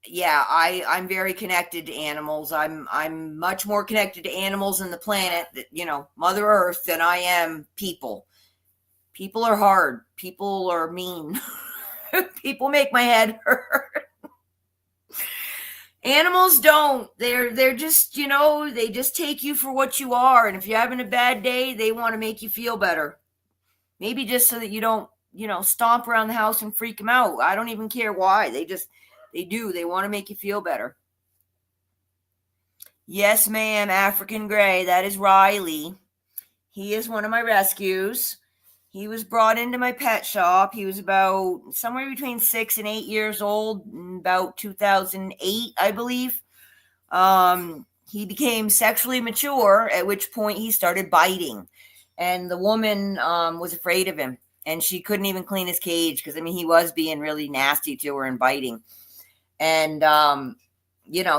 yeah, I'm very connected to animals. I'm much more connected to animals and the planet, Mother Earth, than I am people. People are hard. People are mean. People make my head hurt. Animals don't. They're just, they just take you for what you are. And if you're having a bad day, they want to make you feel better. Maybe just so that you don't, stomp around the house and freak them out. I don't even care why. They do. They want to make you feel better. Yes, ma'am. African Gray. That is Riley. He is one of my rescues. He was brought into my pet shop. He was about somewhere between 6 and 8 years old, in about 2008, I believe. He became sexually mature, at which point he started biting. And the woman was afraid of him. And she couldn't even clean his cage because, he was being really nasty to her and biting. And,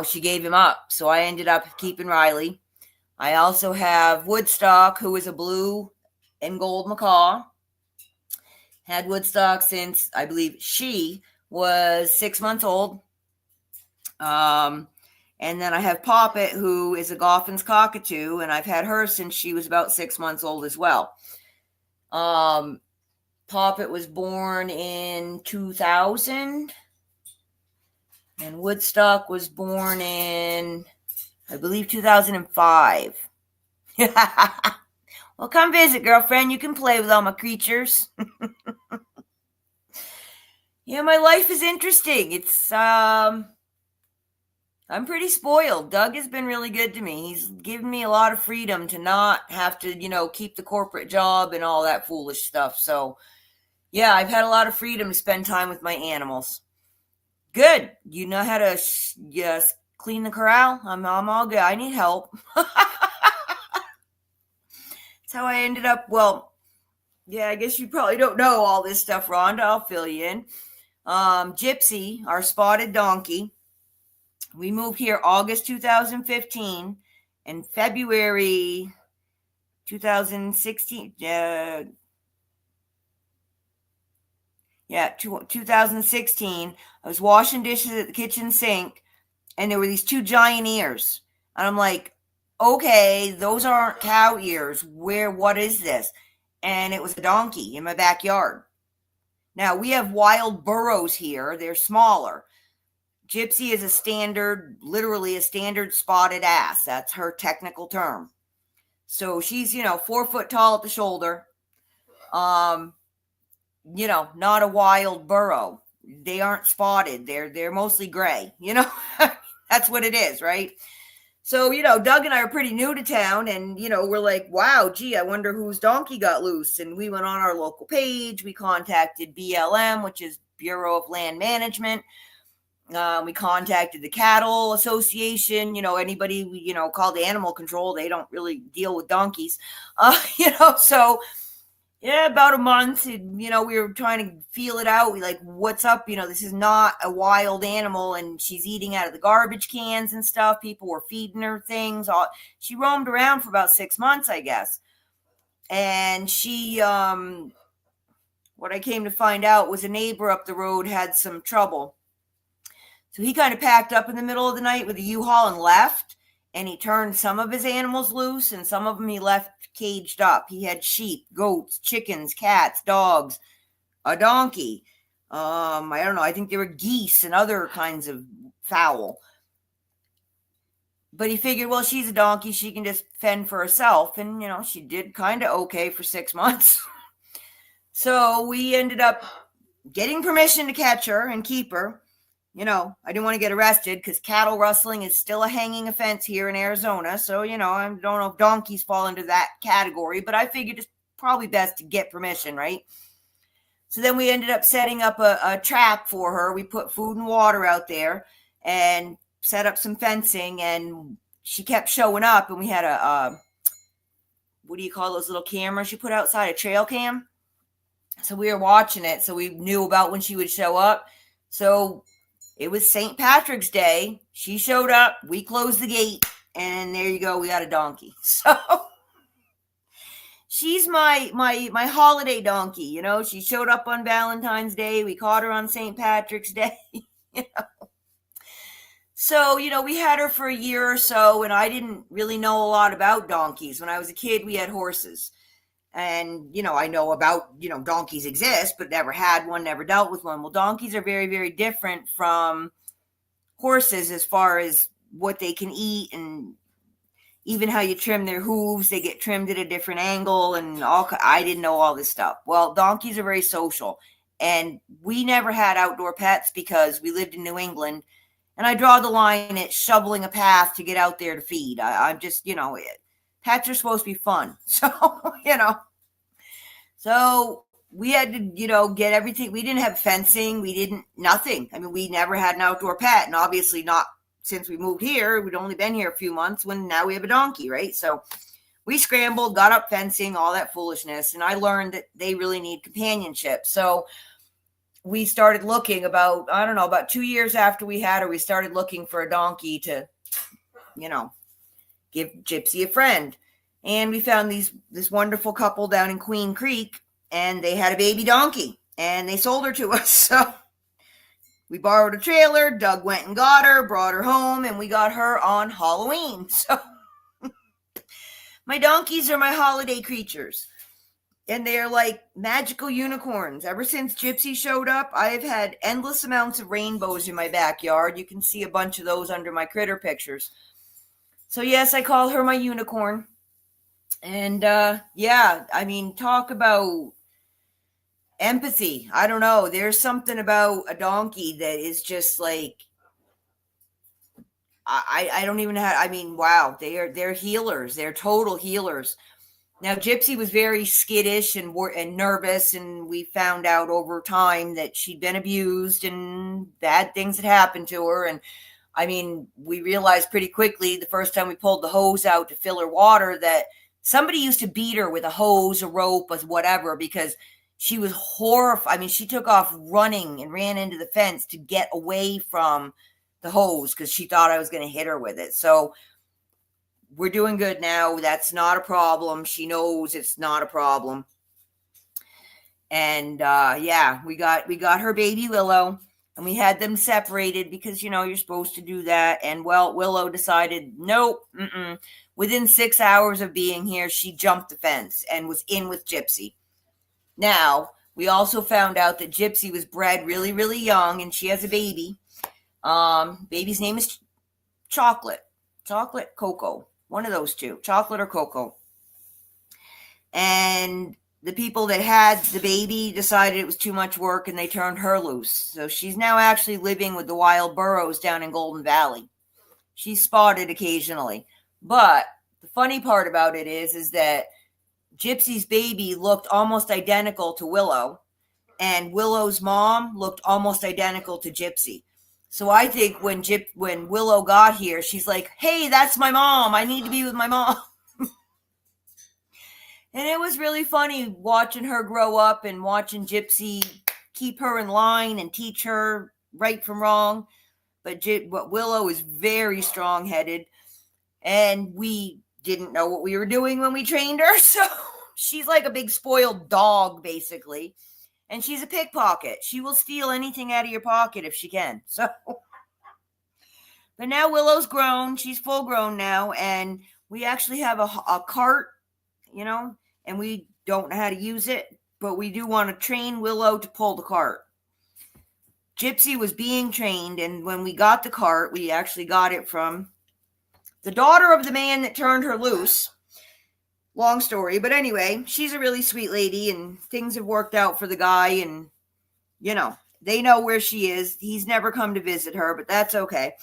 she gave him up. So I ended up keeping Riley. I also have Woodstock, who is a blue and gold macaw. Had Woodstock since, I believe, she was 6 months old. And then I have Poppet, who is a Goffin's cockatoo, and I've had her since she was about 6 months old as well. Poppet was born in 2000, and Woodstock was born in, I believe, 2005. Well, come visit, girlfriend. You can play with all my creatures. Yeah, my life is interesting. It's, I'm pretty spoiled. Doug has been really good to me. He's given me a lot of freedom to not have to, keep the corporate job and all that foolish stuff. So, yeah, I've had a lot of freedom to spend time with my animals. Good. You know how to clean the corral? I'm all good. I need help. That's how I ended up. Well, yeah, I guess you probably don't know all this stuff, Rhonda. I'll fill you in. Gypsy, our spotted donkey. We moved here August 2015, and February 2016. 2016. I was washing dishes at the kitchen sink, and there were these two giant ears. And I'm like, okay, those aren't cow ears. What is this? And it was a donkey in my backyard. Now, we have wild burros here. They're smaller. Gypsy is literally a standard spotted ass. That's her technical term. So she's, 4 foot tall at the shoulder. Not a wild burro. They aren't spotted. They're mostly gray, That's what it is, right? So, Doug and I are pretty new to town, and, we're like, wow, gee, I wonder whose donkey got loose. And we went on our local page. We contacted BLM, which is Bureau of Land Management. We contacted the Cattle Association, anybody we, called animal control. They don't really deal with donkeys, so yeah, about a month, we were trying to feel it out. We like, what's up? This is not a wild animal, and she's eating out of the garbage cans and stuff. People were feeding her things. She roamed around for about 6 months, I guess. And she, what I came to find out was a neighbor up the road had some trouble. So he kind of packed up in the middle of the night with a U-Haul and left. And he turned some of his animals loose, and some of them he left caged up. He had sheep, goats, chickens, cats, dogs, a donkey. I don't know. I think there were geese and other kinds of fowl. But he figured, well, she's a donkey. She can just fend for herself. And, she did kind of okay for 6 months. So we ended up getting permission to catch her and keep her. I didn't want to get arrested because cattle rustling is still a hanging offense here in Arizona. So, I don't know if donkeys fall into that category, but I figured it's probably best to get permission, right? So then we ended up setting up a trap for her. We put food and water out there and set up some fencing, and she kept showing up, and we had what do you call those little cameras you put outside, a trail cam? So we were watching it, so we knew about when she would show up. So it was St. Patrick's Day. She showed up. We closed the gate, and there you go. We got a donkey. So she's my holiday donkey. She showed up on Valentine's Day. We caught her on St. Patrick's Day. So, we had her for a year or so, and I didn't really know a lot about donkeys. When I was a kid, we had horses. And, I know about, donkeys exist, but never had one, never dealt with one. Well, donkeys are very, very different from horses as far as what they can eat and even how you trim their hooves. They get trimmed at a different angle and I didn't know all this stuff. Well, donkeys are very social. And we never had outdoor pets because we lived in New England. And I draw the line at shoveling a path to get out there to feed. I'm just, pets are supposed to be fun. So, So we had to, get everything. We didn't have fencing. Nothing. I mean, we never had an outdoor pet. And obviously not since we moved here. We'd only been here a few months when now we have a donkey, right? So we scrambled, got up fencing, all that foolishness. And I learned that they really need companionship. So we started looking about 2 years after we had her, we started looking for a donkey to, give Gypsy a friend. And we found this wonderful couple down in Queen Creek, and they had a baby donkey, and they sold her to us. So we borrowed a trailer. Doug went and got her, brought her home, and we got her on Halloween. So my donkeys are my holiday creatures. And they are like magical unicorns. Ever since Gypsy showed up, I have had endless amounts of rainbows in my backyard. You can see a bunch of those under my critter pictures. So yes, I call her my unicorn. And talk about empathy. I don't know. There's something about a donkey that is just like, I don't even know. Wow, they're healers. They're total healers. Now, Gypsy was very skittish and nervous, and we found out over time that she'd been abused and bad things had happened to her. And we realized pretty quickly the first time we pulled the hose out to fill her water that somebody used to beat her with a hose, a rope, or whatever, because she was horrified. She took off running and ran into the fence to get away from the hose because she thought I was going to hit her with it. So we're doing good now. That's not a problem. She knows it's not a problem. And we got her baby Willow, and we had them separated because you're supposed to do that. And well, Willow decided nope. Within 6 hours of being here, she jumped the fence and was in with Gypsy. Now we also found out that Gypsy was bred really, really young, and she has a baby. Baby's name is Chocolate Cocoa. One of those two, Chocolate or Cocoa. And the people that had the baby decided it was too much work, and they turned her loose. So she's now actually living with the wild burros down in Golden Valley. She's spotted occasionally. But the funny part about it is that Gypsy's baby looked almost identical to Willow, and Willow's mom looked almost identical to Gypsy. So I think when Willow got here, she's like, hey, that's my mom. I need to be with my mom. And it was really funny watching her grow up and watching Gypsy keep her in line and teach her right from wrong. But Willow is very strong-headed, and we didn't know what we were doing when we trained her. So she's like a big spoiled dog, basically. And she's a pickpocket. She will steal anything out of your pocket if she can. So But now Willow's grown. She's full grown now. And we actually have a cart, and we don't know how to use it. But we do want to train Willow to pull the cart. Gypsy was being trained, and when we got the cart, we actually got it from the daughter of the man that turned her loose. Long story, but anyway, she's a really sweet lady, and things have worked out for the guy, and, they know where she is. He's never come to visit her, but that's okay.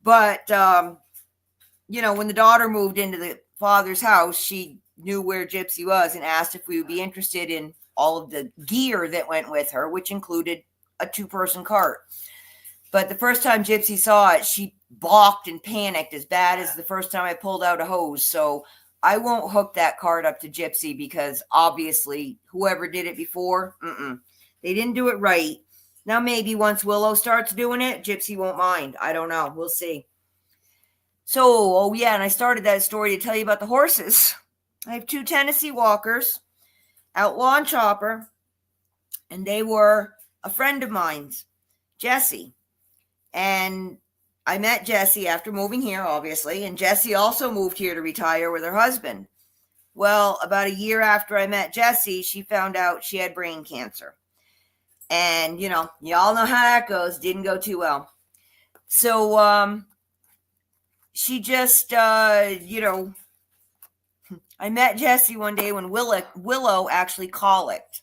But, when the daughter moved into the father's house, she knew where Gypsy was and asked if we would be interested in all of the gear that went with her, which included a 2-person cart. But the first time Gypsy saw it, she balked and panicked as bad as the first time I pulled out a hose. So I won't hook that cart up to Gypsy because obviously whoever did it before, they didn't do it right. Now maybe once Willow starts doing it, Gypsy won't mind. I don't know. We'll see. So, and I started that story to tell you about the horses. I have 2 Tennessee Walkers, Outlaw and Chopper, and they were a friend of mine's, Jessie. And I met Jessie after moving here, obviously, and Jessie also moved here to retire with her husband. Well, about a year after I met Jessie, she found out she had brain cancer. And, y'all know how that goes. Didn't go too well. So, she just, I met Jessie one day when Willow actually colicked.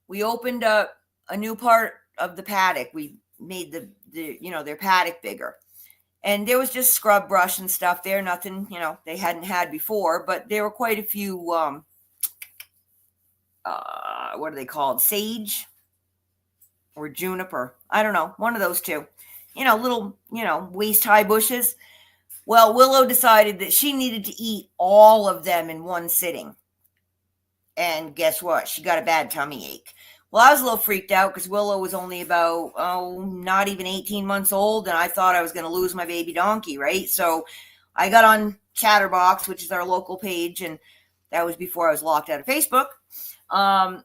We opened up a new part of the paddock. We made their paddock bigger. And there was just scrub brush and stuff there. Nothing, they hadn't had before. But there were quite a few, what are they called? Sage or juniper. I don't know. One of those two. Little, waist-high bushes. Well, Willow decided that she needed to eat all of them in one sitting. And guess what? She got a bad tummy ache. Well, I was a little freaked out because Willow was only about, not even 18 months old, and I thought I was going to lose my baby donkey, right? So I got on Chatterbox, which is our local page, and that was before I was locked out of Facebook, and,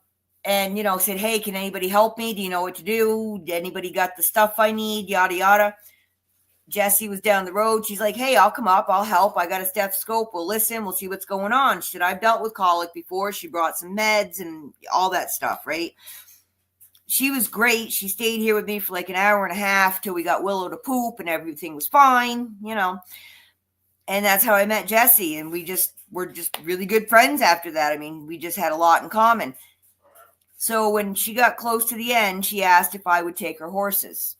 said, hey, can anybody help me? Do you know what to do? Anybody got the stuff I need? Yada, yada. Jessie was down the road. She's like, hey, I'll come up. I'll help. I got a stethoscope. We'll listen. We'll see what's going on. She said, I've dealt with colic before. She brought some meds and all that stuff, right? She was great. She stayed here with me for like an hour and a half till we got Willow to poop and everything was fine, And that's how I met Jessie. And we're just really good friends after that. I mean, we just had a lot in common. So when she got close to the end, she asked if I would take her horses.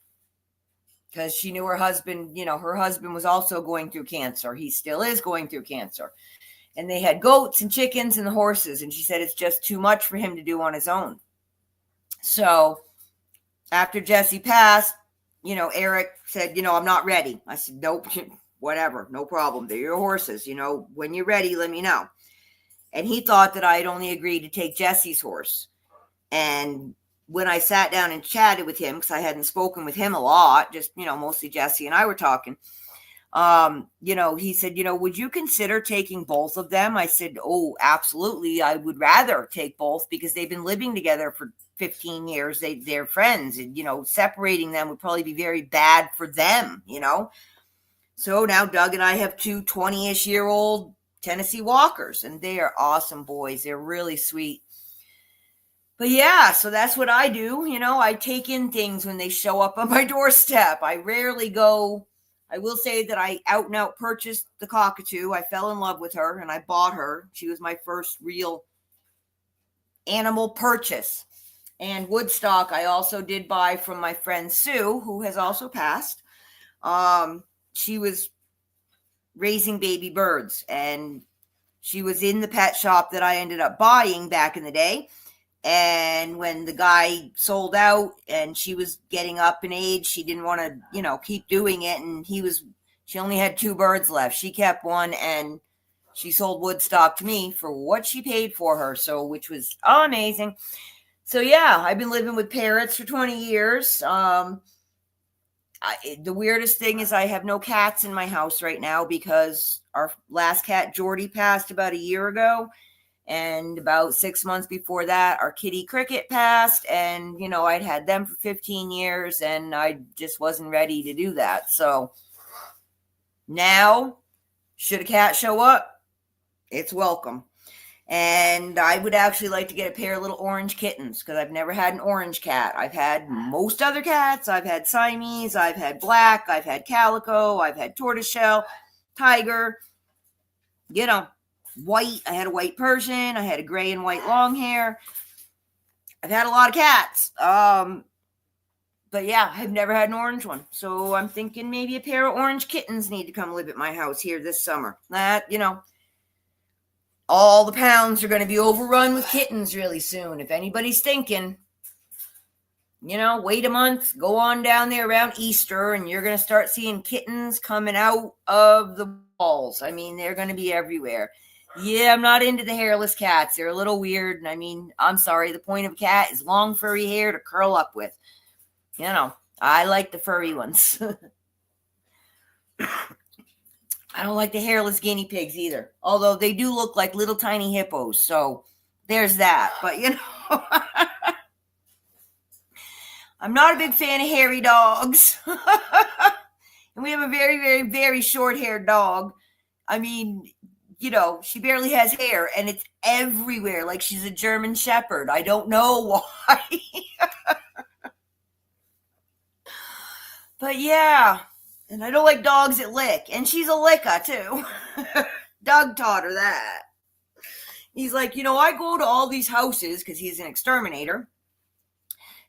Because she knew her husband, her husband was also going through cancer. He still is going through cancer. And they had goats and chickens and the horses. And she said it's just too much for him to do on his own. So after Jessie passed, Eric said, I'm not ready. I said, nope, whatever, no problem. They're your horses. When you're ready, let me know. And he thought that I had only agreed to take Jessie's horse. And when I sat down and chatted with him, because I hadn't spoken with him a lot, just, mostly Jessie and I were talking, he said, would you consider taking both of them? I said, oh, absolutely. I would rather take both because they've been living together for 15 years. They're friends, and, separating them would probably be very bad for them, So now Doug and I have 2 20-ish year old Tennessee Walkers, and they are awesome boys. They're really sweet. But yeah, so that's what I do. I take in things when they show up on my doorstep. I rarely go. I will say that I out and out purchased the cockatoo. I fell in love with her and I bought her. She was my first real animal purchase. And Woodstock, I also did buy from my friend Sue, who has also passed. She was raising baby birds, and she was in the pet shop that I ended up buying back in the day. And when the guy sold out and she was getting up in age, she didn't want to, keep doing it. And she only had 2 birds left. She kept one, and she sold Woodstock to me for what she paid for her. So, which was amazing. So yeah, I've been living with parrots for 20 years. The weirdest thing is I have no cats in my house right now because our last cat, Jordy, passed about a year ago. And about 6 months before that, our kitty Cricket passed. And, I'd had them for 15 years and I just wasn't ready to do that. So Now, should a cat show up, it's welcome. And I would actually like to get a pair of little orange kittens because I've never had an orange cat. I've had most other cats. I've had Siamese, I've had black, I've had calico, I've had tortoiseshell, tiger, white. I had a white Persian. I had a gray and white long hair. I've had a lot of cats. But yeah, I've never had an orange one. So I'm thinking maybe a pair of orange kittens need to come live at my house here this summer. All the pounds are going to be overrun with kittens really soon. If anybody's thinking, wait a month, go on down there around Easter, and you're going to start seeing kittens coming out of the walls. I mean, they're going to be everywhere. Yeah, I'm not into the hairless cats. They're a little weird. And I mean, I'm sorry. The point of a cat is long, furry hair to curl up with. I like the furry ones. I don't like the hairless guinea pigs either. Although they do look like little tiny hippos. So there's that. But, I'm not a big fan of hairy dogs. And we have a very, very, very short-haired dog. I mean, she barely has hair, and it's everywhere, like she's a German Shepherd. I don't know why. But yeah, and I don't like dogs that lick, and she's a licker, too. Doug taught her that. He's like, I go to all these houses, because he's an exterminator,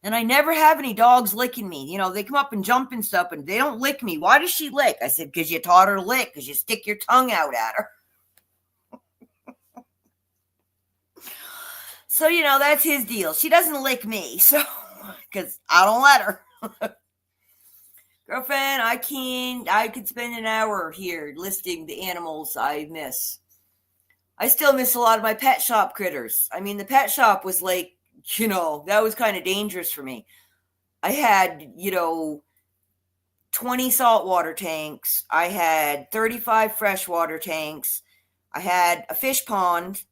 and I never have any dogs licking me. They come up and jump and stuff, and they don't lick me. Why does she lick? I said, because you taught her to lick, because you stick your tongue out at her. So, that's his deal. She doesn't lick me, so, because I don't let her. Girlfriend, I could spend an hour here listing the animals I miss. I still miss a lot of my pet shop critters. I mean, the pet shop was like, that was kind of dangerous for me. I had, 20 saltwater tanks. I had 35 freshwater tanks. I had a fish pond.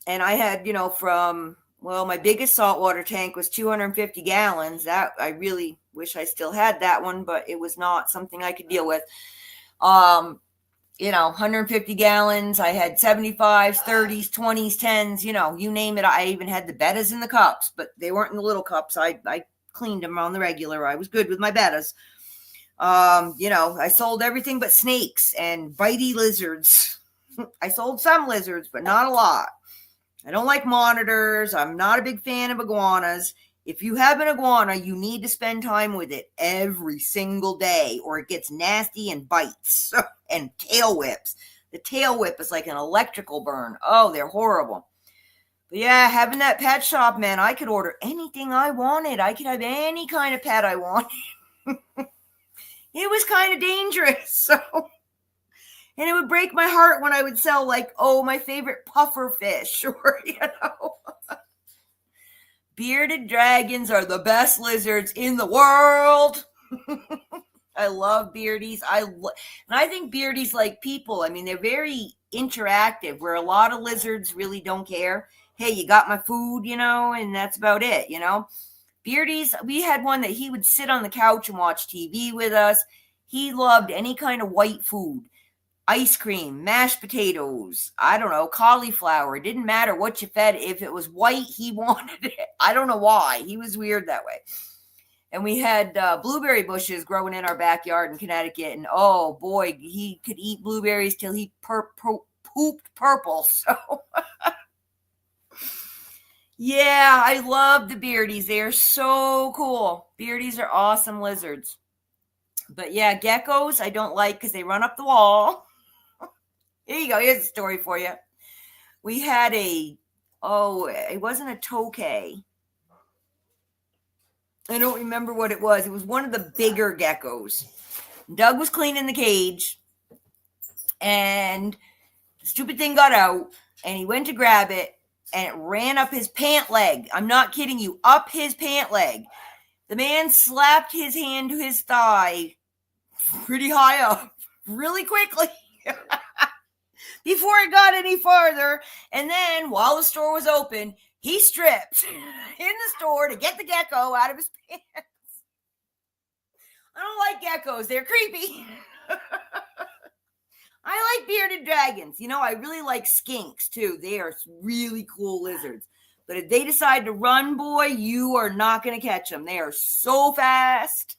And I had, my biggest saltwater tank was 250 gallons. That I really wish I still had that one, but it was not something I could deal with. 150 gallons. I had 75s, 30s, 20s, 10s, you name it. I even had the bettas in the cups, but they weren't in the little cups. I cleaned them on the regular. I was good with my bettas. I sold everything but snakes and bitey lizards. I sold some lizards, but not a lot. I don't like monitors. I'm not a big fan of iguanas. If you have an iguana, you need to spend time with it every single day, or it gets nasty and bites and tail whips. The tail whip is like an electrical burn. Oh, they're horrible. But yeah, having that pet shop, man, I could order anything I wanted. I could have any kind of pet I wanted. It was kind of dangerous. So, and it would break my heart when I would sell my favorite puffer fish, or, bearded dragons are the best lizards in the world. I love beardies. And I think beardies like people. I mean, they're very interactive, where a lot of lizards really don't care. Hey, you got my food, and that's about it, Beardies, we had one that he would sit on the couch and watch TV with us. He loved any kind of white food. Ice cream, mashed potatoes, I don't know, cauliflower. It didn't matter what you fed. If it was white, he wanted it. I don't know why. He was weird that way. And we had blueberry bushes growing in our backyard in Connecticut. And oh boy, he could eat blueberries till he pooped purple. So yeah, I love the beardies. They are so cool. Beardies are awesome lizards. But yeah, geckos I don't like because they run up the wall. Here you go. Here's a story for you. We had it wasn't a tokay. I don't remember what it was. It was one of the bigger geckos. Doug was cleaning the cage, and the stupid thing got out, and he went to grab it, and it ran up his pant leg. I'm not kidding you. Up his pant leg. The man slapped his hand to his thigh pretty high up really quickly. Before it got any farther. And then while the store was open, he stripped in the store to get the gecko out of his pants. I don't like geckos. They're creepy. like bearded dragons. I really like skinks too. They are really cool lizards. But if they decide to run, boy, you are not going to catch them. They are so fast.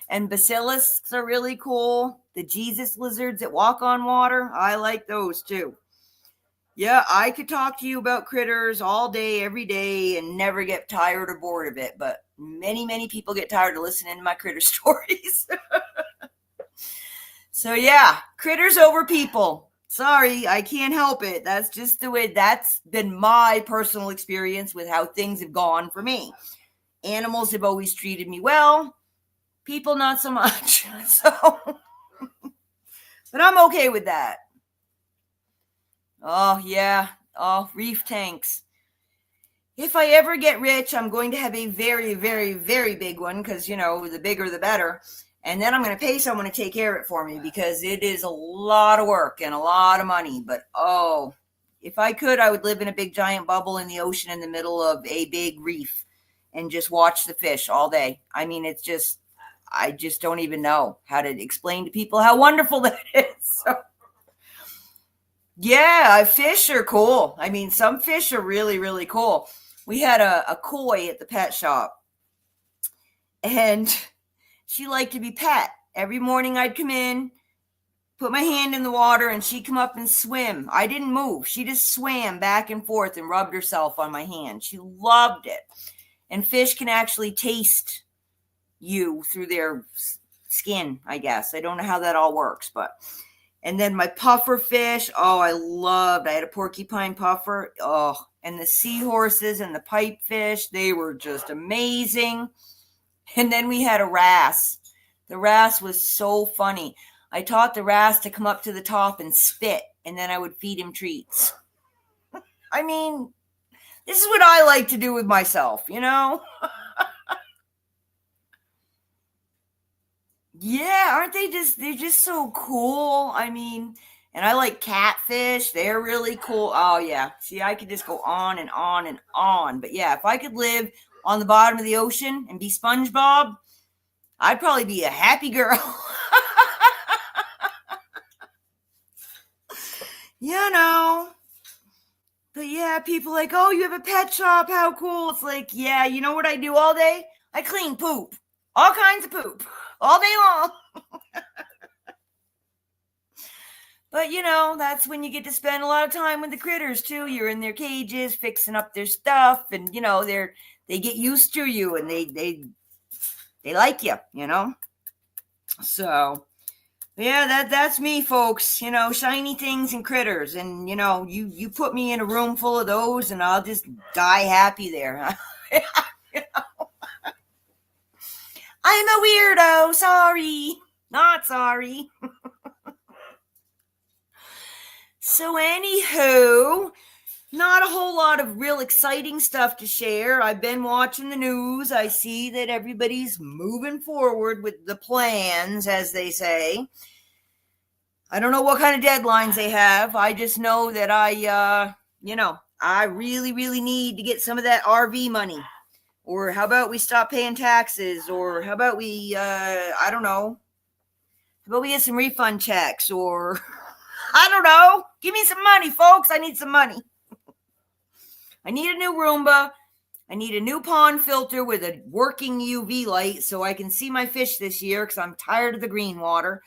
And basilisks are really cool. The Jesus lizards that walk on water, I like those too. Yeah, I could talk to you about critters all day, every day, and never get tired or bored of it. But many, many people get tired of listening to my critter stories. So yeah, critters over people. Sorry, I can't help it. That's just the way, that's been my personal experience with how things have gone for me. Animals have always treated me well. People, not so much. So, but I'm okay with that. Oh, yeah. Oh, reef tanks. If I ever get rich, I'm going to have a very, very, very big one because, the bigger the better. And then I'm going to pay someone to take care of it for me because it is a lot of work and a lot of money. But, if I could, I would live in a big giant bubble in the ocean in the middle of a big reef and just watch the fish all day. I mean, I just don't even know how to explain to people how wonderful that is. So, yeah, fish are cool. I mean, some fish are really, really cool. We had a koi at the pet shop, and she liked to be pet. Every morning I'd come in, put my hand in the water, and she'd come up and swim. I didn't move. She just swam back and forth and rubbed herself on my hand. She loved it. And fish can actually taste you through their skin, I guess. I don't know how that all works, but... And then my puffer fish, I had a porcupine puffer. And the seahorses and the pipefish, they were just amazing. And then we had a wrasse. The wrasse was so funny. I taught the wrasse to come up to the top and spit, and then I would feed him treats. I mean, this is what I like to do with myself, Yeah, aren't they they're just so cool. I mean, and I like catfish. They're really cool. Oh, yeah. See, I could just go on and on and on. But yeah, if I could live on the bottom of the ocean and be SpongeBob, I'd probably be a happy girl. But yeah, people like, oh, you have a pet shop. How cool. It's like, yeah, you know what I do all day? I clean poop. All kinds of poop. All day long. But, that's when you get to spend a lot of time with the critters, too. You're in their cages, fixing up their stuff, and, they get used to you, and they like you, So, yeah, that's me, folks. Shiny things and critters. And, you put me in a room full of those, and I'll just die happy there. I'm a weirdo. Sorry. Not sorry. So anywho, not a whole lot of real exciting stuff to share. I've been watching the news. I see that everybody's moving forward with the plans, as they say. I don't know what kind of deadlines they have. I just know that I really, really need to get some of that RV money. Or how about we stop paying taxes? Or how about we, I don't know. How about we get some refund checks? Or, I don't know. Give me some money, folks. I need some money. I need a new Roomba. I need a new pond filter with a working UV light so I can see my fish this year because I'm tired of the green water.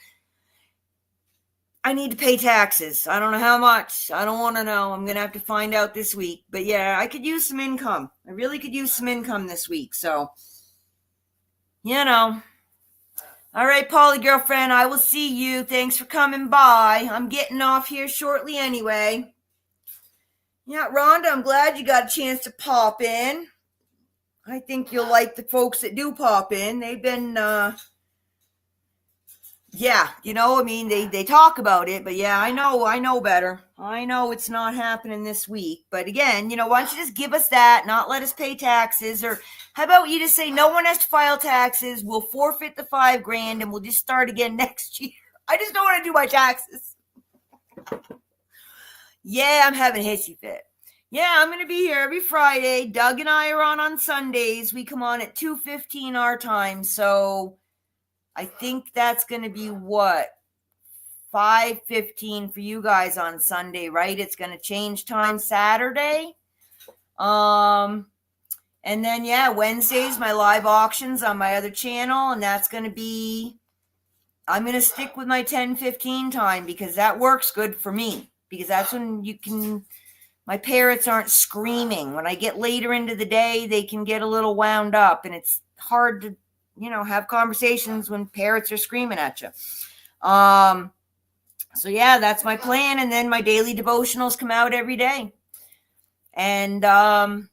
I need to pay taxes. I don't know how much. I don't want to know. I'm going to have to find out this week. But yeah, I could use some income. I really could use some income this week. So, All right, Polly girlfriend, I will see you. Thanks for coming by. I'm getting off here shortly anyway. Yeah, Rhonda, I'm glad you got a chance to pop in. I think you'll like the folks that do pop in. They've been, they talk about it, but yeah, I know better. I know it's not happening this week. But again, why don't you just give us that, not let us pay taxes? Or how about you just say no one has to file taxes, we'll forfeit the $5,000 and we'll just start again next year. I just don't want to do my taxes. Yeah, I'm having a hissy fit. Yeah, I'm going to be here every Friday. Doug and I are on Sundays. We come on at 2:15 our time. So I think that's going to be 5 5:15 for you guys on Sunday, right? It's going to change time Saturday. And then, yeah, Wednesday's my live auctions on my other channel, and that's going to be, I'm going to stick with my 10:15 time because that works good for me, because that's when my parrots aren't screaming. When I get later into the day, they can get a little wound up, and it's hard to, have conversations when parrots are screaming at you. So yeah, that's my plan. And then my daily devotionals come out every day. And, that'll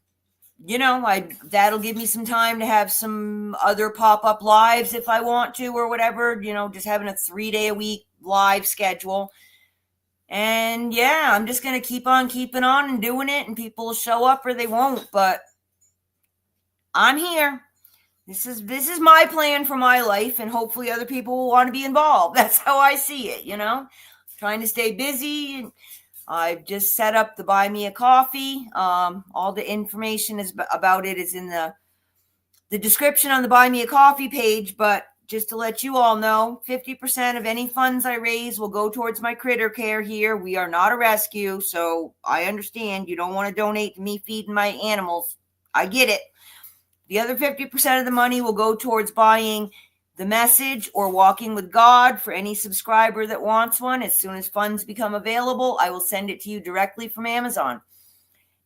give me some time to have some other pop-up lives if I want to or whatever, just having a 3-day-a-week live schedule. And yeah, I'm just going to keep on keeping on and doing it, and people will show up or they won't, but I'm here. This is my plan for my life, and hopefully other people will want to be involved. That's how I see it, trying to stay busy. I've just set up the Buy Me a Coffee. All the information about it is in the description on the Buy Me a Coffee page. But just to let you all know, 50% of any funds I raise will go towards my critter care here. We are not a rescue, so I understand you don't want to donate to me feeding my animals. I get it. The other 50% of the money will go towards buying The Message or Walking with God for any subscriber that wants one. As soon as funds become available, I will send it to you directly from Amazon.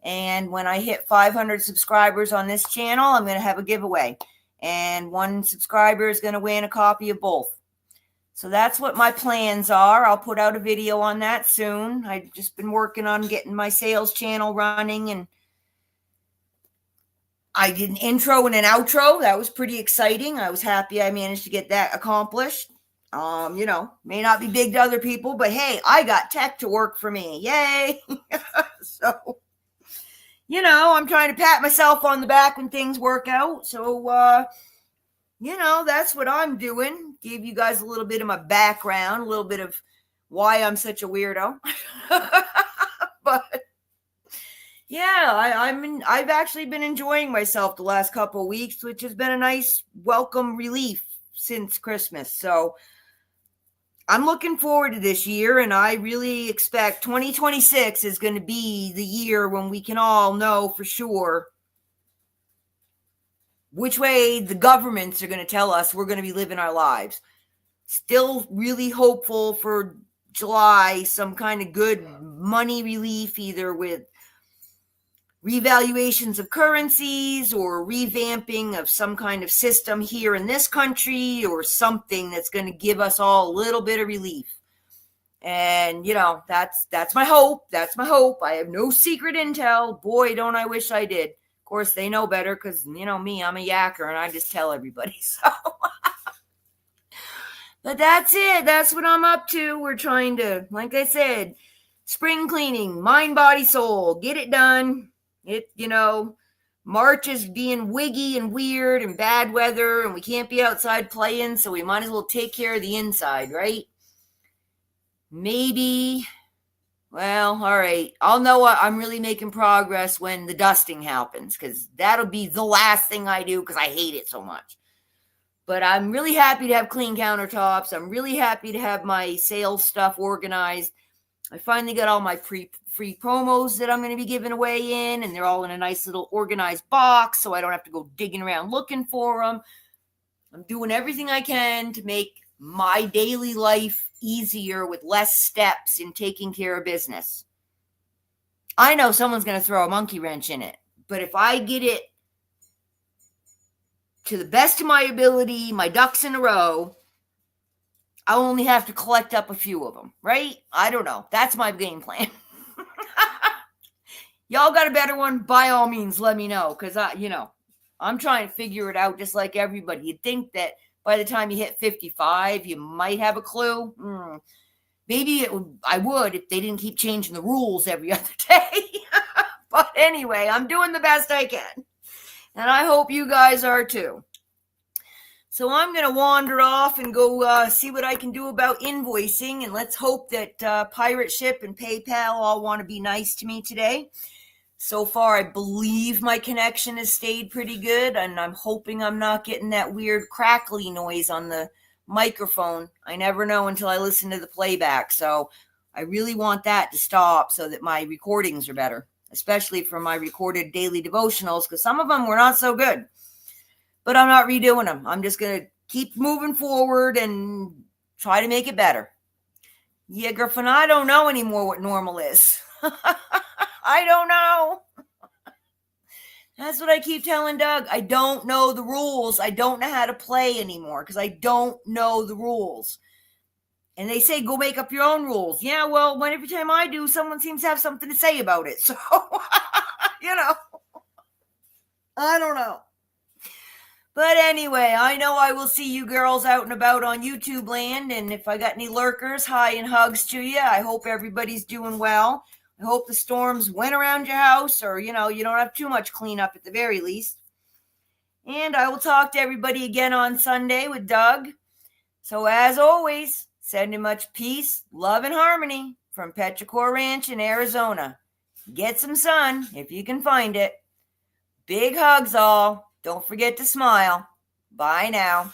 And when I hit 500 subscribers on this channel, I'm going to have a giveaway. And one subscriber is going to win a copy of both. So that's what my plans are. I'll put out a video on that soon. I've just been working on getting my sales channel running, and I did an intro and an outro. That was pretty exciting. I was happy I managed to get that accomplished. May not be big to other people, but hey, I got tech to work for me. Yay. So, I'm trying to pat myself on the back when things work out. So, that's what I'm doing. Gave you guys a little bit of my background, a little bit of why I'm such a weirdo. But yeah, I've actually been enjoying myself the last couple of weeks, which has been a nice welcome relief since Christmas. So I'm looking forward to this year, and I really expect 2026 is going to be the year when we can all know for sure which way the governments are going to tell us we're going to be living our lives. Still really hopeful for July, some kind of good money relief, either with revaluations of currencies or revamping of some kind of system here in this country, or something that's going to give us all a little bit of relief. And, that's my hope. That's my hope. I have no secret intel. Boy, don't I wish I did. Of course, they know better because, me, I'm a yacker and I just tell everybody. So, but that's it. That's what I'm up to. We're trying to, like I said, spring cleaning, mind, body, soul, get it done. March is being wiggy and weird and bad weather, and we can't be outside playing, so we might as well take care of the inside, right? Maybe, well, all right. I'll know I'm really making progress when the dusting happens, because that'll be the last thing I do because I hate it so much. But I'm really happy to have clean countertops. I'm really happy to have my sales stuff organized. I finally got all my free promos that I'm going to be giving away in, and they're all in a nice little organized box, so I don't have to go digging around looking for them. I'm doing everything I can to make my daily life easier with less steps in taking care of business. I know someone's going to throw a monkey wrench in it, but if I get it to the best of my ability, my ducks in a row, I'll only have to collect up a few of them, right? I don't know. That's my game plan. Y'all got a better one? By all means, let me know. Because, I'm trying to figure it out just like everybody. You'd think that by the time you hit 55, you might have a clue. Maybe I would if they didn't keep changing the rules every other day. But anyway, I'm doing the best I can. And I hope you guys are too. So I'm going to wander off and go see what I can do about invoicing. And let's hope that Pirate Ship and PayPal all want to be nice to me today. So far, I believe my connection has stayed pretty good. And I'm hoping I'm not getting that weird crackly noise on the microphone. I never know until I listen to the playback. So I really want that to stop so that my recordings are better, especially for my recorded daily devotionals, because some of them were not so good. But I'm not redoing them. I'm just going to keep moving forward and try to make it better. Yeah, Griffin, I don't know anymore what normal is. I don't know. That's what I keep telling Doug. I don't know the rules. I don't know how to play anymore because I don't know the rules. And they say, go make up your own rules. Yeah, well, every time I do, someone seems to have something to say about it. So, I don't know. But anyway, I know I will see you girls out and about on YouTube land. And if I got any lurkers, hi and hugs to you. I hope everybody's doing well. I hope the storms went around your house, or, you don't have too much cleanup at the very least. And I will talk to everybody again on Sunday with Doug. So as always, sending much peace, love, and harmony from Petrichor Ranch in Arizona. Get some sun if you can find it. Big hugs all. Don't forget to smile. Bye now.